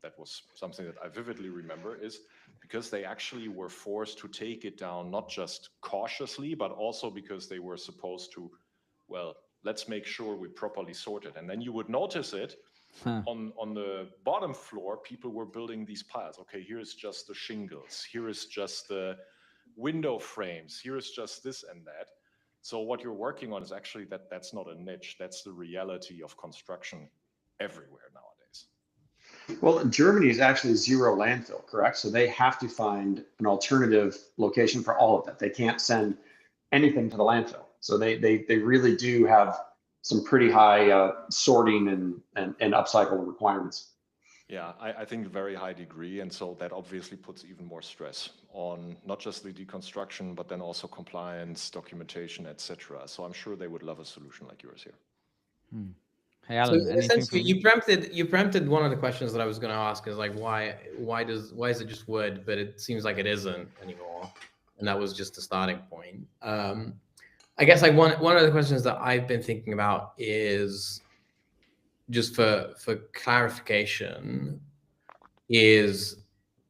that was something that I vividly remember, is because they actually were forced to take it down, not just cautiously, but also because they were supposed to, well, let's make sure we properly sort it. And then you would notice it on the bottom floor, people were building these piles. Okay, here's just the shingles. Here is just the window frames. Here is just this and that. So what you're working on is actually that's not a niche. That's the reality of construction everywhere nowadays. Well, Germany is actually zero landfill, correct? So they have to find an alternative location for all of that. They can't send anything to the landfill. So they really do have some pretty high sorting and upcycle requirements. Yeah, I think a very high degree. And so that obviously puts even more stress on not just the deconstruction, but then also compliance, documentation, etc. So I'm sure they would love a solution like yours here. Hey, Alan, so anything from you preempted one of the questions that I was going to ask is like, why is it just wood, but it seems like it isn't anymore. And that was just the starting point. I guess like one of the questions that I've been thinking about is, just for clarification, is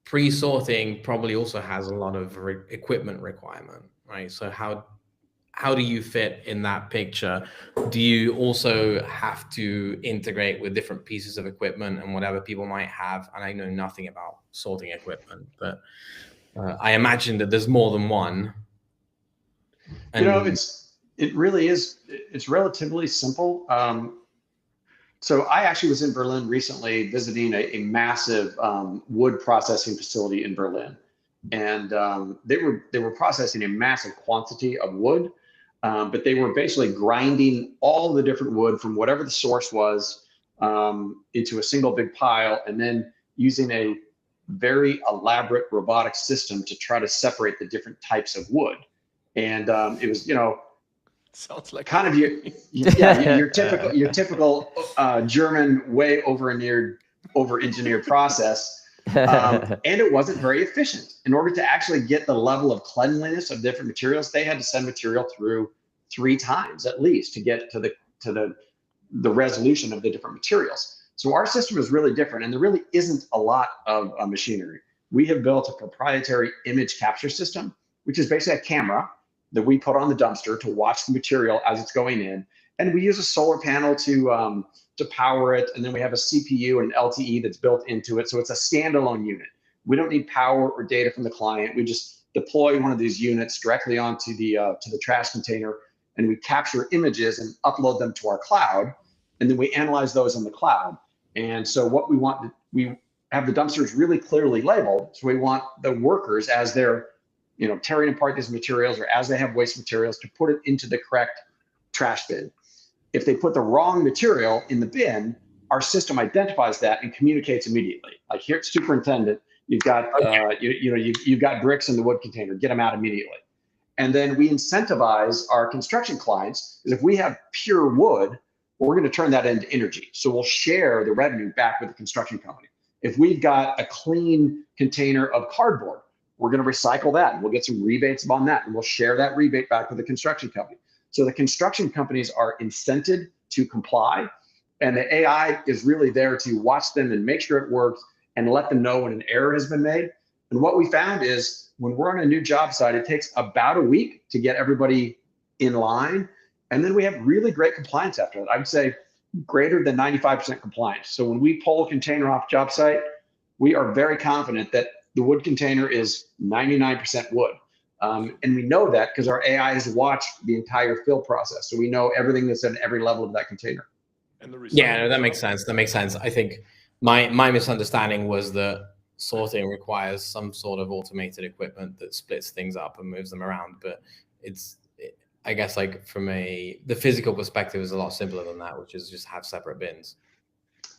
pre-sorting probably also has a lot of equipment requirement, right? So how do you fit in that picture? Do you also have to integrate with different pieces of equipment and whatever people might have? And I know nothing about sorting equipment, but I imagine that there's more than one. And it really is. It's relatively simple. So I actually was in Berlin recently visiting a massive wood processing facility in Berlin, and they were processing a massive quantity of wood, but they were basically grinding all the different wood from whatever the source was into a single big pile, and then using a very elaborate robotic system to try to separate the different types of wood. And it was, sounds like kind of your typical German way over engineered process, and it wasn't very efficient. In order to actually get the level of cleanliness of different materials, they had to send material through 3 times at least to get to the resolution of the different materials. So our system is really different, and there really isn't a lot of machinery. We have built a proprietary image capture system, which is basically a camera that we put on the dumpster to watch the material as it's going in. And we use a solar panel to power it. And then we have a CPU and an LTE that's built into it. So it's a standalone unit. We don't need power or data from the client. We just deploy one of these units directly onto the trash container, and we capture images and upload them to our cloud, and then we analyze those on the cloud. And so what we want, we have the dumpsters really clearly labeled. So we want the workers, as they're tearing apart these materials or as they have waste materials, to put it into the correct trash bin. If they put the wrong material in the bin, our system identifies that and communicates immediately. Like, here, superintendent, you've got you've got bricks in the wood container. Get them out immediately. And then we incentivize our construction clients, because if we have pure wood, we're going to turn that into energy. So we'll share the revenue back with the construction company. If we've got a clean container of cardboard, we're going to recycle that, and we'll get some rebates on that, and we'll share that rebate back with the construction company. So the construction companies are incented to comply, and the AI is really there to watch them and make sure it works and let them know when an error has been made. And what we found is, when we're on a new job site, it takes about a week to get everybody in line. And then we have really great compliance after that. I'd say greater than 95% compliance. So when we pull a container off job site, we are very confident that the wood container is 99% wood. And we know that because our AI has watched the entire fill process. So we know everything that's at every level of that container. And yeah, no, that makes sense. That makes sense. I think my misunderstanding was that sorting requires some sort of automated equipment that splits things up and moves them around. But I guess, like, from the physical perspective, is a lot simpler than that, which is just have separate bins.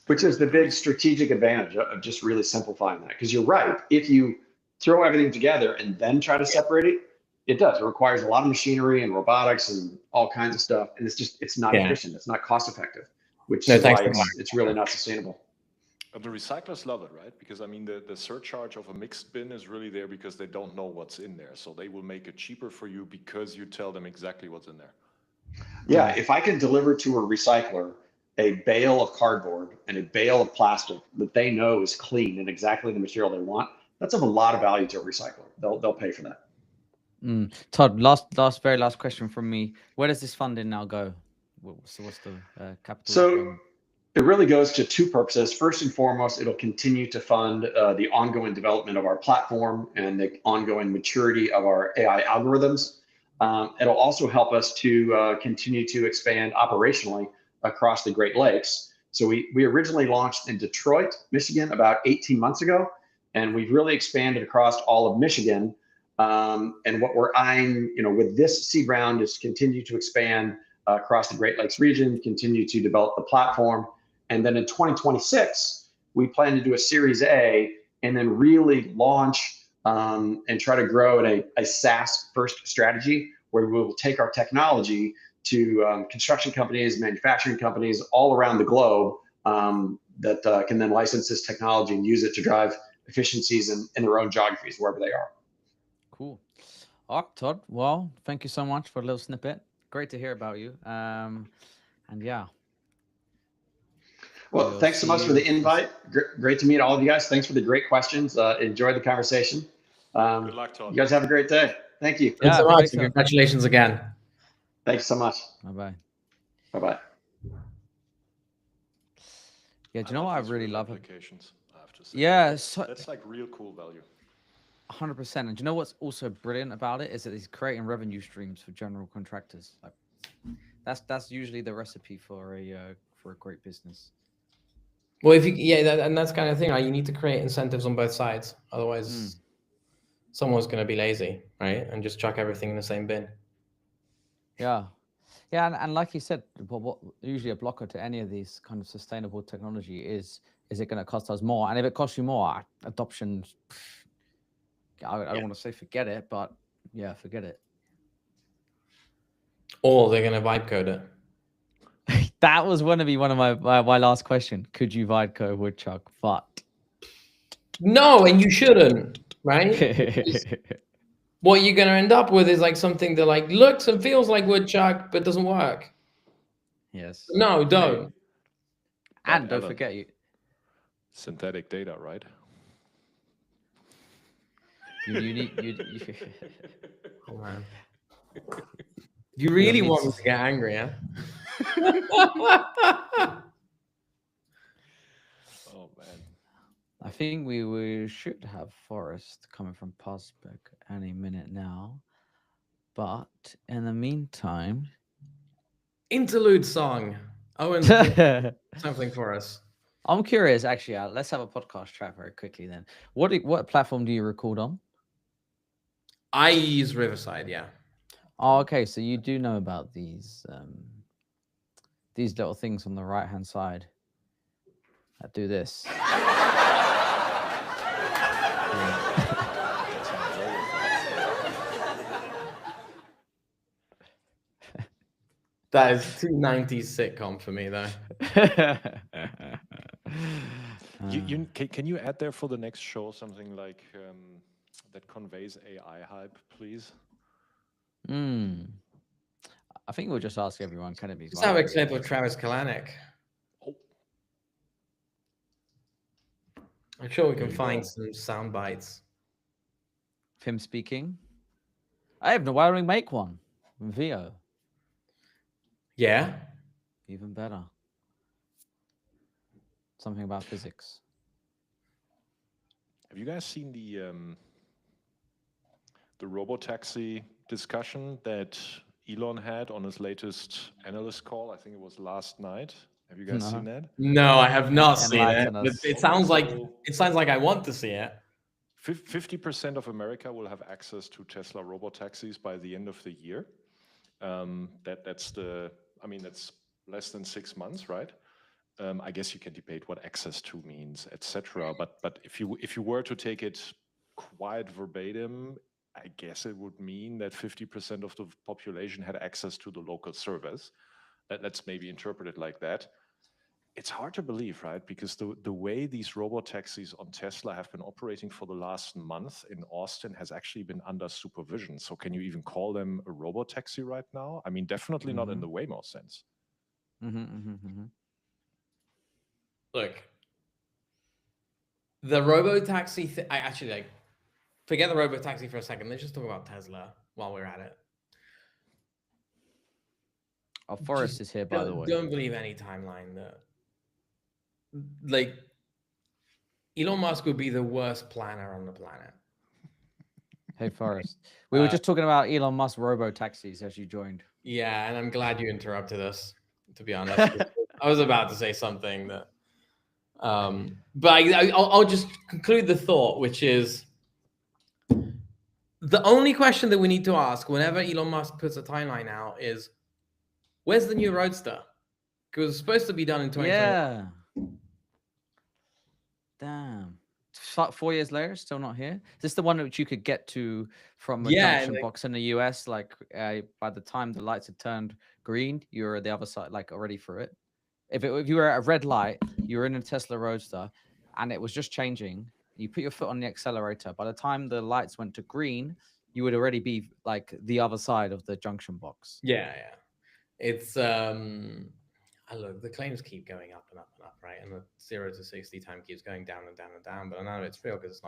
Which is the big strategic advantage of just really simplifying that. Because you're right, if you throw everything together and then try to separate it, it does. It requires a lot of machinery and robotics and all kinds of stuff. And it's not efficient. It's not cost effective, which is why it's really not sustainable. But the recyclers love it, right? Because, I mean, the surcharge of a mixed bin is really there because they don't know what's in there. So they will make it cheaper for you because you tell them exactly what's in there. Yeah, if I can deliver to a recycler a bale of cardboard and a bale of plastic that they know is clean and exactly the material they want, that's of a lot of value to a recycler. They'll pay for that. Todd, very last question from me. Where does this funding now go? What's the capital? So it really goes to two purposes. First and foremost, it'll continue to fund the ongoing development of our platform and the ongoing maturity of our AI algorithms. It'll also help us to continue to expand operationally across the Great Lakes. So we originally launched in Detroit, Michigan, about 18 months ago, and we've really expanded across all of Michigan. And what we're eyeing, with this seed round, is continue to expand across the Great Lakes region, continue to develop the platform. And then in 2026, we plan to do a Series A and then really launch and try to grow in a SaaS first strategy, where we will take our technology to construction companies, manufacturing companies all around the globe that can then license this technology and use it to drive efficiencies in their own geographies, wherever they are. Cool. All right, Todd. Well, thank you so much for a little snippet. Great to hear about you. And yeah. Well, thanks so much for the invite. Great to meet all of you guys. Thanks for the great questions. Enjoyed the conversation. Good luck, Todd. You guys have a great day. Thank you. Thanks so much. Congratulations again. Thanks so much. Bye-bye. Bye-bye. Yeah, do you know what I really love? Applications, I have to say. Yeah. That's like real cool value. 100%. And do you know what's also brilliant about it is that he's creating revenue streams for general contractors. Like, that's usually the recipe for a great business. Well, and that's kind of thing. Like, you need to create incentives on both sides. Otherwise, someone's going to be lazy, right, and just chuck everything in the same bin. Yeah. Yeah, and like you said, what usually a blocker to any of these kind of sustainable technology is it going to cost us more? And if it costs you more, adoption, I don't want to say forget it, but yeah, forget it. Or they're going to vibe code it. That was going to be one of my last question. Could you vibe code Woodchuck? But no, and you shouldn't, right? What you're going to end up with is like something that like looks and feels like Woodchuck, but doesn't work. Yes. No, don't. And don't forget you. Synthetic data, right? You need. Oh, man. You really want me to get angry, huh? Oh man. I think we should have Forest coming from Pasberg any minute now. But in the meantime, Interlude song. Owen's something for us. I'm curious. Actually, let's have a podcast chat very quickly then. What platform do you record on? I use Riverside, yeah. Oh, okay. So you do know about these little things on the right hand side that do this. That is too 90s sitcom for me, though. Can you add there for the next show something like that conveys AI hype, please? I think we'll just ask everyone, can it be? Let's have a clip of Travis Kalanick. Oh. I'm sure we can find some sound bites. Of him speaking. Why don't we make one? VO. Yeah. Even better. Something about physics. Have you guys seen the robotaxi discussion that Elon had on his latest analyst call? I think it was last night. Have you guys seen that? No, I have not seen it. us. It sounds like I want to see it. 50% of America will have access to Tesla robotaxis by the end of the year. That's less than 6 months, right? I guess you can debate what access to means, etc. But if you were to take it quite verbatim, I guess it would mean that 50% of the population had access to the local service. Let's maybe interpret it like that. It's hard to believe, right? Because the way these robotaxis on Tesla have been operating for the last month in Austin has actually been under supervision. So can you even call them a robotaxi right now? I mean, definitely not in the Waymo sense. Look, the robotaxi I actually forget the robotaxi for a second. Let's just talk about Tesla while we're at it. Oh, Forrest is here, by the way. Don't believe any timeline that Elon Musk would be the worst planner on the planet. Hey, Forrest. We were just talking about Elon Musk robo-taxis as you joined. Yeah, and I'm glad you interrupted us, to be honest. I was about to say something that... but I'll just conclude the thought, which is the only question that we need to ask whenever Elon Musk puts a timeline out is, where's the new Roadster? Because it's supposed to be done in 2020. Yeah. Damn. 4 years later, still not here. Is this the one which you could get to from a junction box in the US? Like by the time the lights had turned green, you were at the other side, like already through it. If you were at a red light, you were in a Tesla Roadster, and it was just changing. You put your foot on the accelerator. By the time the lights went to green, you would already be like the other side of the junction box. Yeah. It's look, the claims keep going up and up and up, right? And the 0 to 60 time keeps going down and down and down. But none of it's real because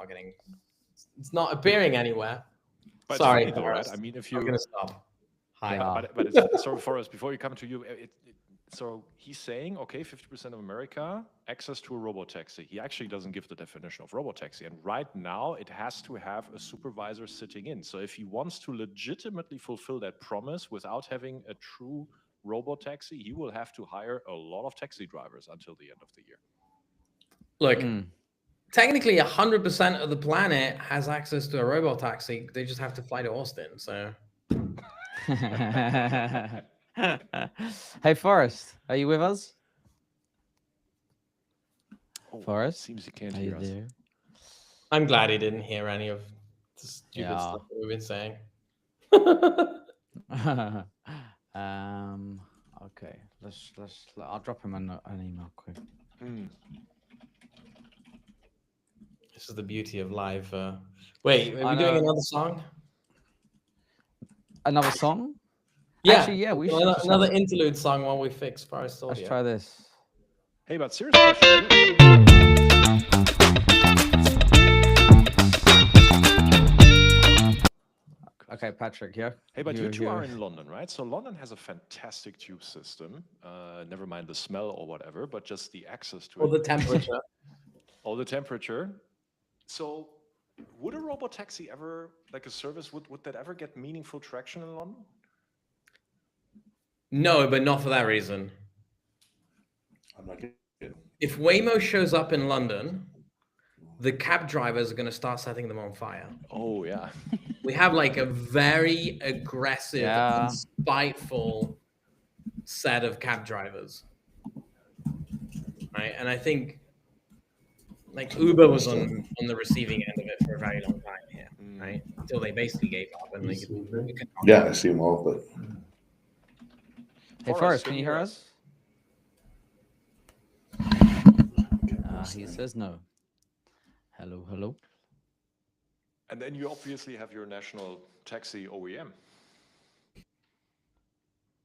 it's not appearing anywhere. But sorry, though, right? I mean, if you... I'm gonna stop. Hi. Yeah. But it's, sorry, Forrest, before you come to you, so he's saying, okay, 50% of America, access to a robotaxi. He actually doesn't give the definition of robotaxi. And right now, it has to have a supervisor sitting in. So if he wants to legitimately fulfill that promise without having a true robotaxi, he will have to hire a lot of taxi drivers until the end of the year. Look, technically 100% of the planet has access to a robotaxi. They just have to fly to Austin, so... Hey, Forrest, are you with us? Forrest? Seems he can't hear us. There? I'm glad he didn't hear any of the stupid stuff that we've been saying. Okay, I'll drop him an email quick. This is the beauty of live. Wait, are we doing another song? Another song? Yeah. Actually, yeah, we should. Another interlude song while we fix Forest audio. Let's try this. Hey, but seriously. Okay, Patrick, yeah? Hey, but you two are in London, right? So London has a fantastic tube system. Never mind the smell or whatever, but just the access to it. Or the temperature. all the temperature. So would a robot taxi ever, like a service, would that ever get meaningful traction in London? No, but not for that reason. I'm not kidding. If Waymo shows up in London, the cab drivers are going to start setting them on fire. Oh, yeah. We have like a very aggressive, Yeah. spiteful set of cab drivers, right? And I think like Uber was on the receiving end of it for a very long time here, right? Until they basically gave up and like, Yeah, I see them all, but Hey, Forrest, can you hear us? He says no. Hello, hello. And then you obviously have your national taxi OEM.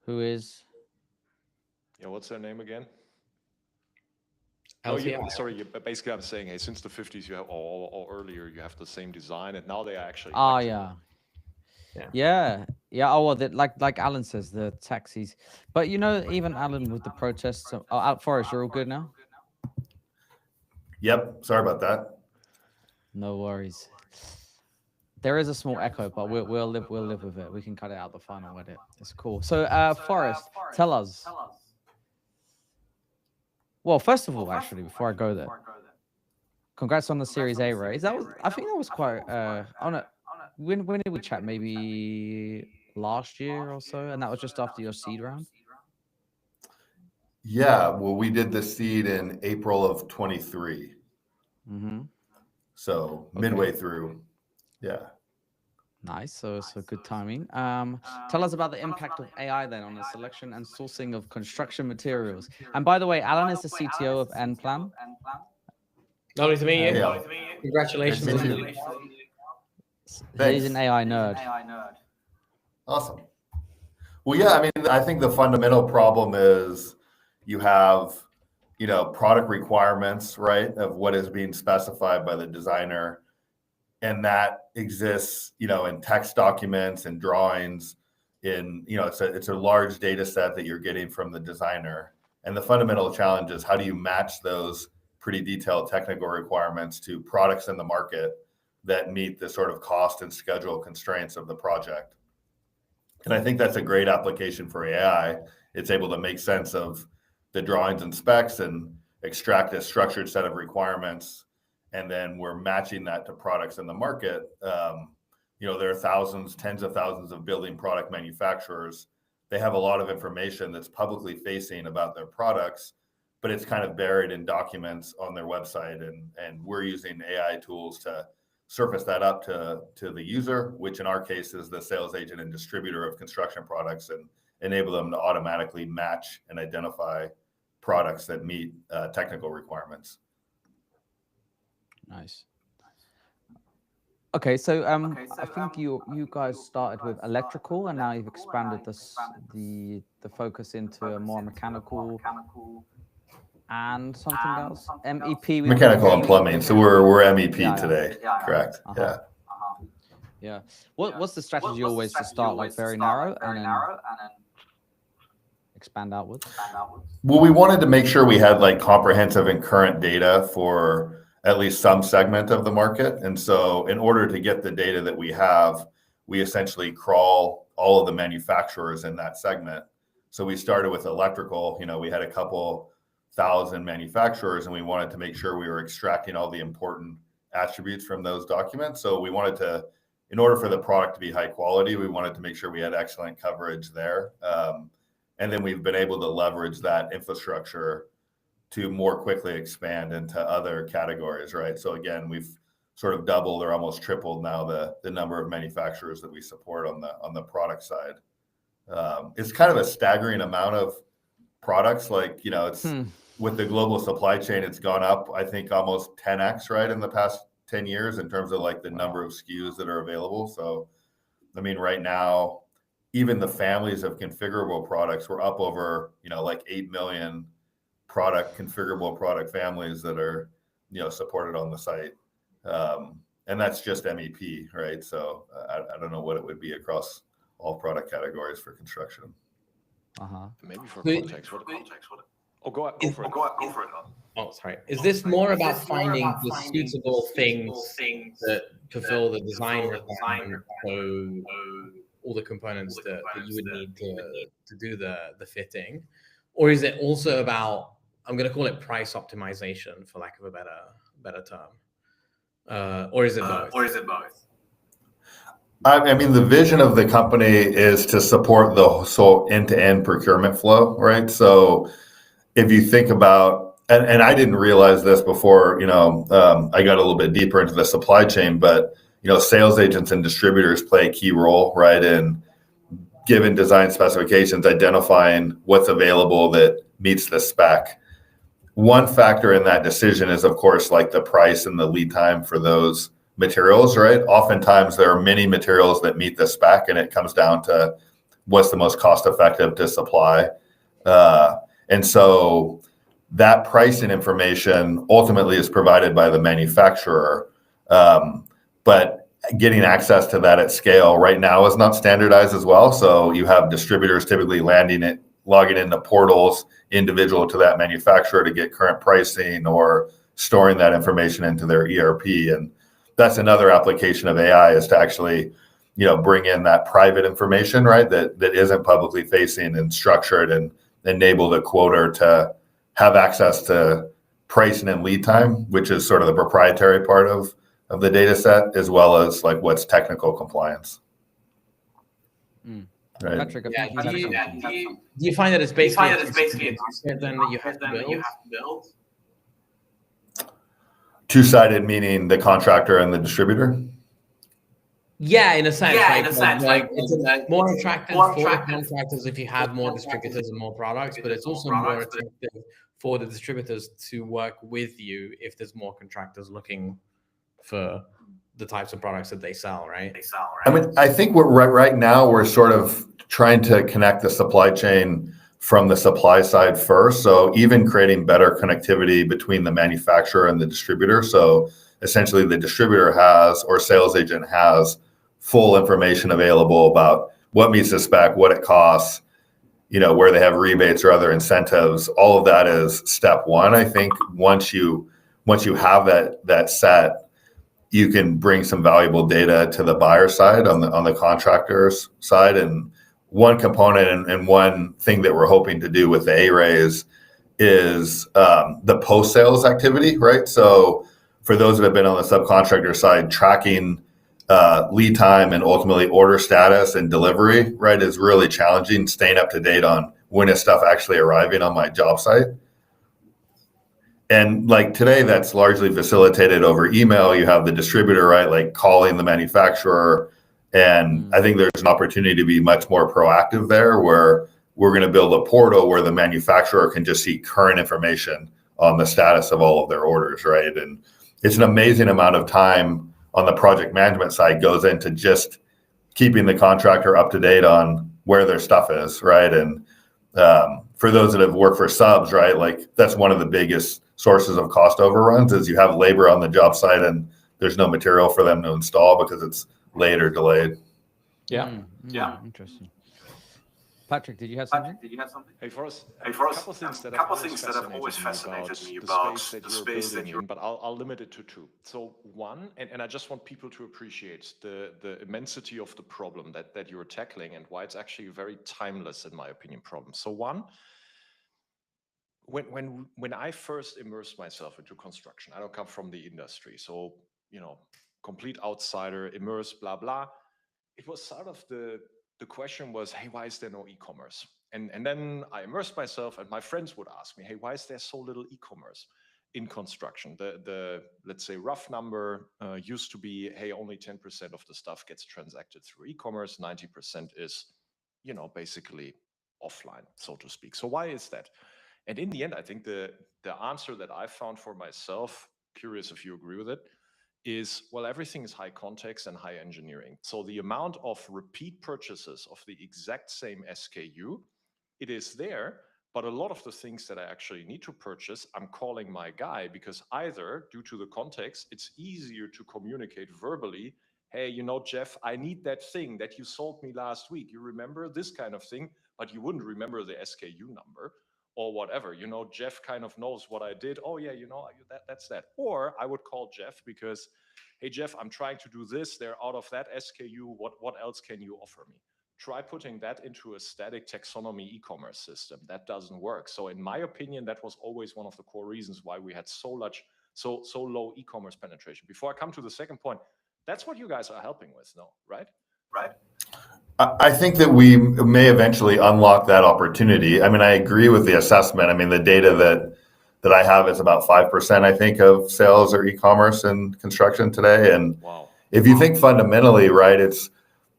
Who is? Yeah, what's their name again? LCI. Sorry, basically I'm saying, hey, since the 50s you have, or earlier, you have the same design, and now they are actually. Oh, electric. Yeah. Oh, well, like Alan says, the taxis. But you know, even Alan with the protests. Out Forest, you're all good now. yep. Sorry about that. No worries. There is a small echo, but we'll live with it. We can cut it out the final edit. It's cool. So, Forrest, tell us. Well, first of all, actually, before I go there, congrats on the Series A raise. I think that was quite. When did we chat? Maybe last year or so, and that was just after your seed round. Yeah. Well, we did the seed in April of 23. Mm-hmm. So midway through. Yeah. Nice. So good timing. Tell us about the impact of AI then on the selection and sourcing of construction materials. And by the way, Alan is the CTO of Nplan. Lovely to meet you. Yeah. Congratulations. Nice to meet you. He's an AI nerd. Awesome. Well, yeah, I mean, I think the fundamental problem is you have, product requirements, right, of what is being specified by the designer. And that exists, in text documents and drawings it's a large data set that you're getting from the designer. And the fundamental challenge is how do you match those pretty detailed technical requirements to products in the market that meet the sort of cost and schedule constraints of the project. And I think that's a great application for AI. It's able to make sense of the drawings and specs and extract a structured set of requirements. And then we're matching that to products in the market. There are thousands, tens of thousands of building product manufacturers. They have a lot of information that's publicly facing about their products, but it's kind of buried in documents on their website. And we're using AI tools to surface that up to the user, which in our case is the sales agent and distributor of construction products, and enable them to automatically match and identify products that meet technical requirements. Nice. Okay, so I think you guys started with electrical, and now you've expanded the focus into a more mechanical and something else. MEP. Mechanical and plumbing. So we're MEP today. Correct. Yeah. What's the strategy always to start like very narrow and then expand outwards? Well, we wanted to make sure we had like comprehensive and current data for at least some segment of the market. And so in order to get the data that we have, we essentially crawl all of the manufacturers in that segment. So we started with electrical, we had a couple thousand manufacturers, and we wanted to make sure we were extracting all the important attributes from those documents. So we wanted to, in order for the product to be high quality, we wanted to make sure we had excellent coverage there. And then we've been able to leverage that infrastructure to more quickly expand into other categories, right? So again, we've sort of doubled or almost tripled now the number of manufacturers that we support on the product side. It's kind of a staggering amount of products. Like, it's with the global supply chain, it's gone up, I think, almost 10x, right, in the past 10 years in terms of like the number of SKUs that are available. So, I mean, right now, even the families of configurable products, we're up over, like 8 million configurable product families that are, supported on the site. And that's just MEP, right? So I don't know what it would be across all product categories for construction. Maybe for context. Go for it. Oh, sorry. Is this more about finding the suitable things that fulfill the design requirement, so all the components that you would need to do the fitting? Or is it also about, I'm going to call it price optimization, for lack of a better term? Or is it both? I mean, the vision of the company is to support the whole end-to-end procurement flow, right? So if you think about, and I didn't realize this before, I got a little bit deeper into the supply chain, but, sales agents and distributors play a key role, right, in given design specifications, identifying what's available that meets the spec. One factor in that decision is, of course, like the price and the lead time for those materials, right? Oftentimes there are many materials that meet the spec, and it comes down to what's the most cost effective to supply. And so that pricing information ultimately is provided by the manufacturer. But getting access to that at scale right now is not standardized as well. So you have distributors typically logging into portals individual to that manufacturer to get current pricing or storing that information into their ERP. And that's another application of AI, is to actually, bring in that private information, right, that isn't publicly facing, and structure it and enable the quoter to have access to pricing and lead time, which is sort of the proprietary part of the data set, as well as like what's technical compliance. Right. Patrick, I think do you find that it's basically a then that you have to build? Two-sided, meaning the contractor and the distributor? Yeah, in a sense. It's more attractive for the contractors if you have more distributors and more products, but it's also more attractive for the distributors to work with you if there's more contractors looking for the types of products that they sell, right? I mean, I think right now we're sort of trying to connect the supply chain from the supply side first. So even creating better connectivity between the manufacturer and the distributor. So essentially the distributor has, or sales agent has, full information available about what meets the spec, what it costs, where they have rebates or other incentives. All of that is step one. I think once you have that set, you can bring some valuable data to the buyer side on the contractor's side. And one component and one thing that we're hoping to do with the A-Rays is the post-sales activity, right? So for those that have been on the subcontractor side, tracking lead time and ultimately order status and delivery, right, is really challenging. Staying up to date on when is stuff actually arriving on my job site. And like today, that's largely facilitated over email. You have the distributor, right, like calling the manufacturer. And I think there's an opportunity to be much more proactive there, where we're going to build a portal where the manufacturer can just see current information on the status of all of their orders, right? And it's an amazing amount of time on the project management side goes into just keeping the contractor up to date on where their stuff is, right? And for those that have worked for subs, right, like that's one of the biggest sources of cost overruns, is you have labor on the job site and there's no material for them to install because it's late or delayed. Yeah. Interesting. Patrick, did you have something? Hey, for us, a couple things that have always fascinated me about the space that you're building in, but I'll limit it to two. So one, and I just want people to appreciate the immensity of the problem that you're tackling, and why it's actually a very timeless, in my opinion, problem. So one, when I first immersed myself into construction, I don't come from the industry, so complete outsider, immersed, blah blah. It was sort of the question was, hey, why is there no e-commerce? And then I immersed myself, and my friends would ask me, hey, why is there so little e-commerce in construction? The let's say rough number used to be, hey, only 10% of the stuff gets transacted through e-commerce, 90% is, basically offline, so to speak. So why is that? And in the end, I think the answer that I found for myself, curious if you agree with it, is, well, everything is high context and high engineering. So the amount of repeat purchases of the exact same SKU, it is there, but a lot of the things that I actually need to purchase, I'm calling my guy, because either due to the context, it's easier to communicate verbally, hey, Jeff, I need that thing that you sold me last week. You remember this kind of thing, but you wouldn't remember the SKU number. or whatever. Jeff kind of knows what I did. Oh yeah, that's that. Or I would call Jeff because, hey Jeff, I'm trying to do this. They're out of that SKU. What else can you offer me? Try putting that into a static taxonomy e-commerce system. That doesn't work. So in my opinion, that was always one of the core reasons why we had so low e-commerce penetration. Before I come to the second point, that's what you guys are helping with, no, right? I think that we may eventually unlock that opportunity. I mean, I agree with the assessment. I mean, the data that I have is about 5%, I think, of sales or e-commerce in construction today. And if you think fundamentally, right, it's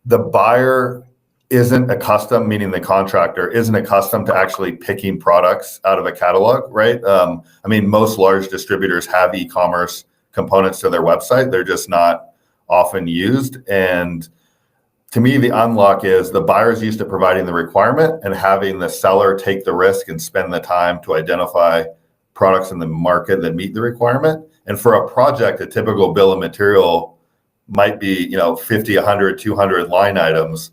the buyer isn't accustomed, meaning the contractor isn't accustomed to actually picking products out of a catalog, right? I mean, most large distributors have e-commerce components to their website. They're just not often used. And to me, the unlock is the buyer's used to providing the requirement and having the seller take the risk and spend the time to identify products in the market that meet the requirement. And for a project, a typical bill of material might be, 50, 100, 200 line items.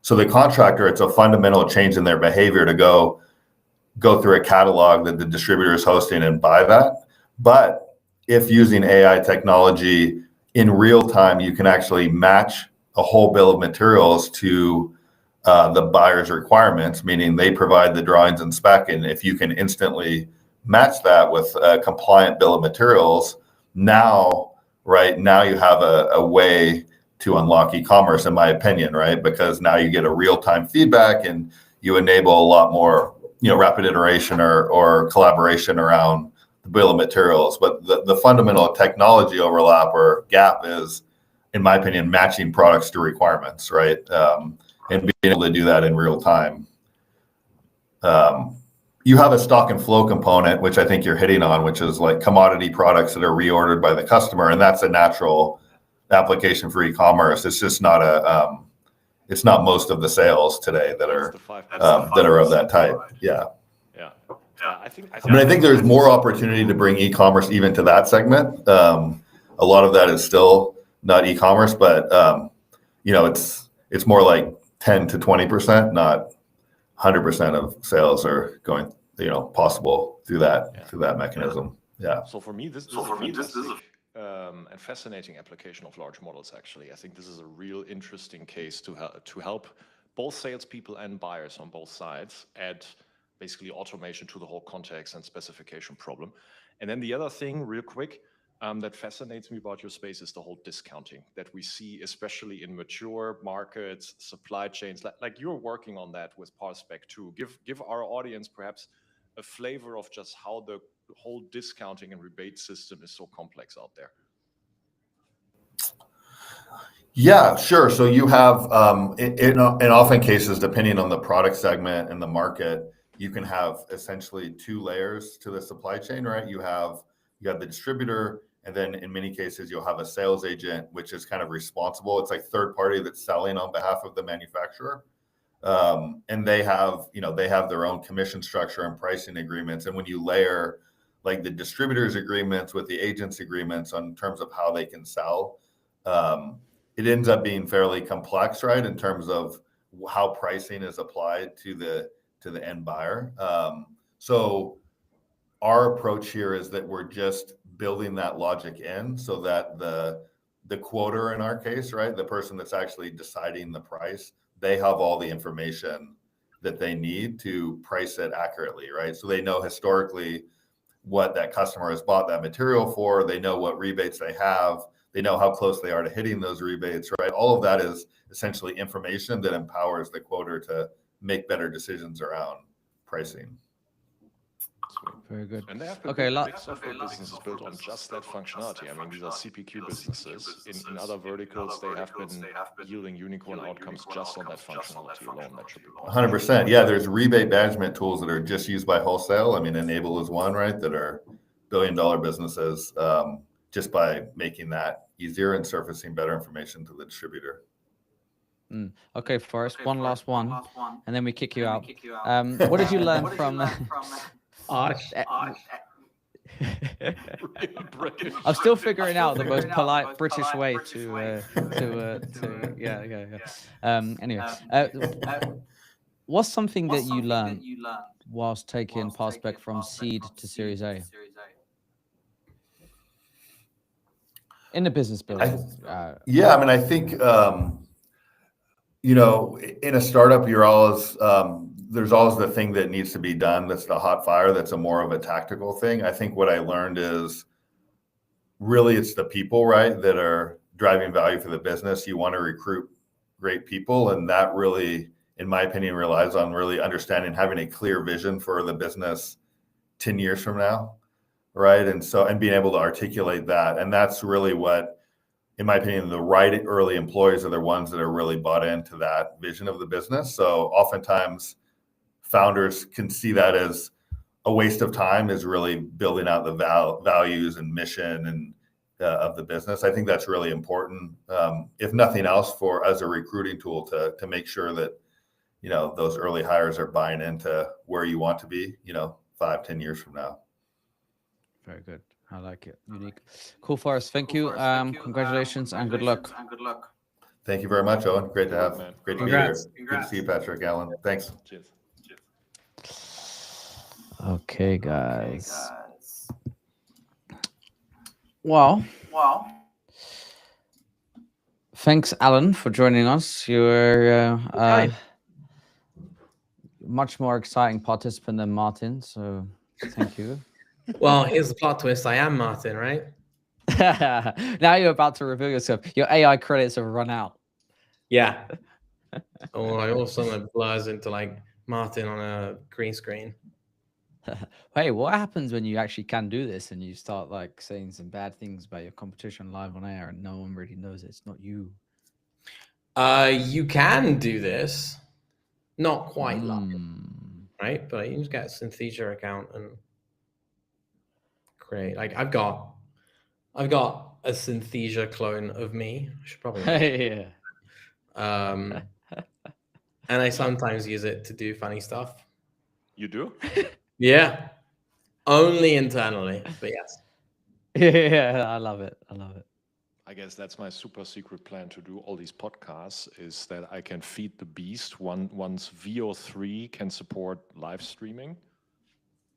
So the contractor, it's a fundamental change in their behavior to go through a catalog that the distributor is hosting and buy that. But if using AI technology in real time, you can actually match a whole bill of materials to the buyer's requirements, meaning they provide the drawings and spec. And if you can instantly match that with a compliant bill of materials, now you have a way to unlock e-commerce, in my opinion, right? Because now you get a real-time feedback and you enable a lot more, rapid iteration or collaboration around the bill of materials. But the fundamental technology overlap or gap is, in my opinion, matching products to requirements, right? And being able to do that in real time. You have a stock and flow component, which I think you're hitting on, which is like commodity products that are reordered by the customer, and that's a natural application for e-commerce. It's just not it's not most of the sales today that are of that type. Yeah. I think there's more opportunity to bring e-commerce even to that segment. A lot of that is still not e-commerce, but it's more like 10 to 20%, not 100% of sales are going, possible through that mechanism. Yeah. So for me, this is and fascinating application of large models. Actually, I think this is a real interesting case to help both salespeople and buyers on both sides add basically automation to the whole context and specification problem. And then the other thing, real quick, that fascinates me about your space is the whole discounting that we see, especially in mature markets, supply chains. Like you're working on that with Parspec too. Give our audience perhaps a flavor of just how the whole discounting and rebate system is so complex out there. Yeah, sure. So you have, in often cases, depending on the product segment and the market, you can have essentially two layers to the supply chain, right? You have the distributor, and then in many cases, you'll have a sales agent, which is kind of responsible. It's like third party that's selling on behalf of the manufacturer. And they have their own commission structure and pricing agreements. And when you layer like the distributors agreements with the agents agreements on terms of how they can sell, it ends up being fairly complex, right? In terms of how pricing is applied to the end buyer. So our approach here is that we're just building that logic in so that the quoter in our case, right, the person that's actually deciding the price, they have all the information that they need to price it accurately, right? So they know historically what that customer has bought that material for. They know what rebates they have. They know how close they are to hitting those rebates, right? All of that is essentially information that empowers the quoter to make better decisions around pricing. Very good. And they have big software businesses built on just that functionality. I mean, these are CPQ businesses. In other verticals, they have been yielding unicorn outcomes just on that functionality alone. That should be 100%. Yeah, there's rebate management tools that are just used by wholesale. I mean, Enable is one, right? That are billion-dollar businesses just by making that easier and surfacing better information to the distributor. Okay, Forrest, one last one, and then we kick you out. What did you learn from... I'm still figuring out the most polite British way to yeah. Anyway, What's something that you learned whilst taking Passback from seed to Series A? In the business building. Yeah, I mean, I think in a startup, you're always there's always the thing that needs to be done. That's the hot fire. That's a more of a tactical thing. I think what I learned is really it's the people, right, that are driving value for the business. You want to recruit great people, and that really, in my opinion, relies on really understanding, having a clear vision for the business 10 years from now, right? And being able to articulate that. And that's really what, in my opinion, the right early employees are the ones that are really bought into that vision of the business. So oftentimes founders can see that as a waste of time, is really building out the values and mission and of the business. I think that's really important, if nothing else, as a recruiting tool to make sure that those early hires are buying into where you want to be 5-10 years from now. Very good. I like it. Unique. Cool, Forrest. Thank you. Congratulations and good luck. Thank you very much, Owen. Great to be here. Congrats. Good to see you, Patrick, Alan. Thanks. Cheers. Okay, guys. Well, thanks, Alan, for joining us. You're much more exciting participant than Martin, so thank you. Well, here's the plot twist. I am Martin, right? Now you're about to reveal yourself. Your AI credits have run out. Yeah. Oh, I also blurs into like Martin on a green screen. Hey, what happens when you actually can do this and you start like saying some bad things about your competition live on air and no one really knows it's not you? You can do this, not quite live, right? But you can just get a Synthesia account and create. Like I've got a Synthesia clone of me. I should probably. And I sometimes use it to do funny stuff. You do? Yeah. Only internally, but yes. Yeah, I love it. I guess that's my super secret plan to do all these podcasts, is that I can feed the beast once VO3 can support live streaming.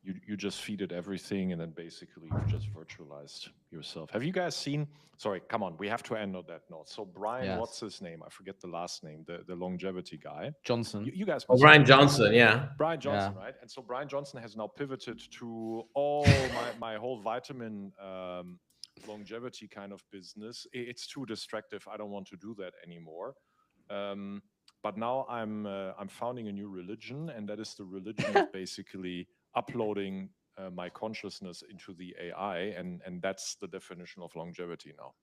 You just feed it everything, and then basically you've just virtualized yourself. Have you guys seen? Sorry, come on, we have to end on that note. So Brian, Yes. what's his name? I forget the last name. The longevity guy. Johnson. You guys. Oh, Brian Johnson, yeah. Brian Johnson, right? And so Brian Johnson has now pivoted to all my whole vitamin longevity kind of business. It's too distractive. I don't want to do that anymore. But now I'm founding a new religion, and that is the religion of basically uploading my consciousness into the AI, and that's the definition of longevity now.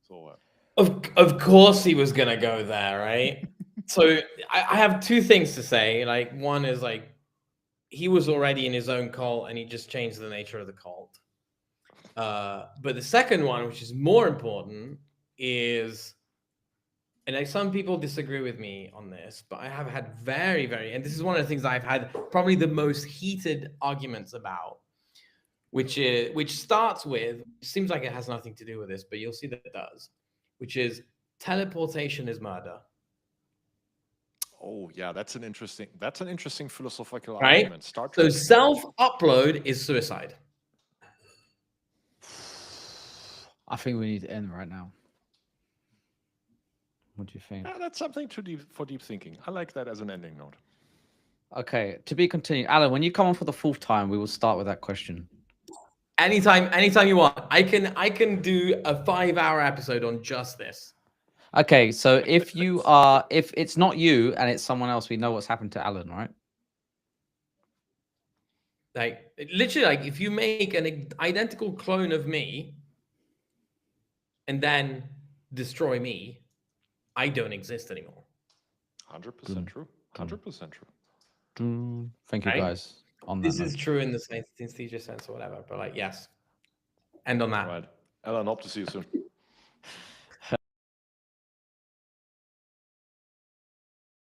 So of course he was gonna go there, right? So I have two things to say. Like, one is like he was already in his own cult and he just changed the nature of the cult. But the second one, which is more important, is, and like some people disagree with me on this, but I have had very, and this is one of the things I've had probably the most heated arguments about, which starts with, seems like it has nothing to do with this, but you'll see that it does, which is teleportation is murder. Oh yeah, that's an interesting philosophical right? argument. So self-upload is suicide. I think we need to end right now. What do you think? That's something for deep thinking. I like that as an ending note. Okay, to be continued. Alan, when you come on for the fourth time, we will start with that question. Anytime you want. I can do a 5-hour episode on just this. Okay, so if it's not you and it's someone else, we know what's happened to Alan, right? Like literally, like if you make an identical clone of me and then destroy me, I don't exist anymore. 100% true. 100% true. Thank you, guys. On this is true in the synesthesia sense or whatever, but like, yes. End on that. Right. Alan, hope to see you soon.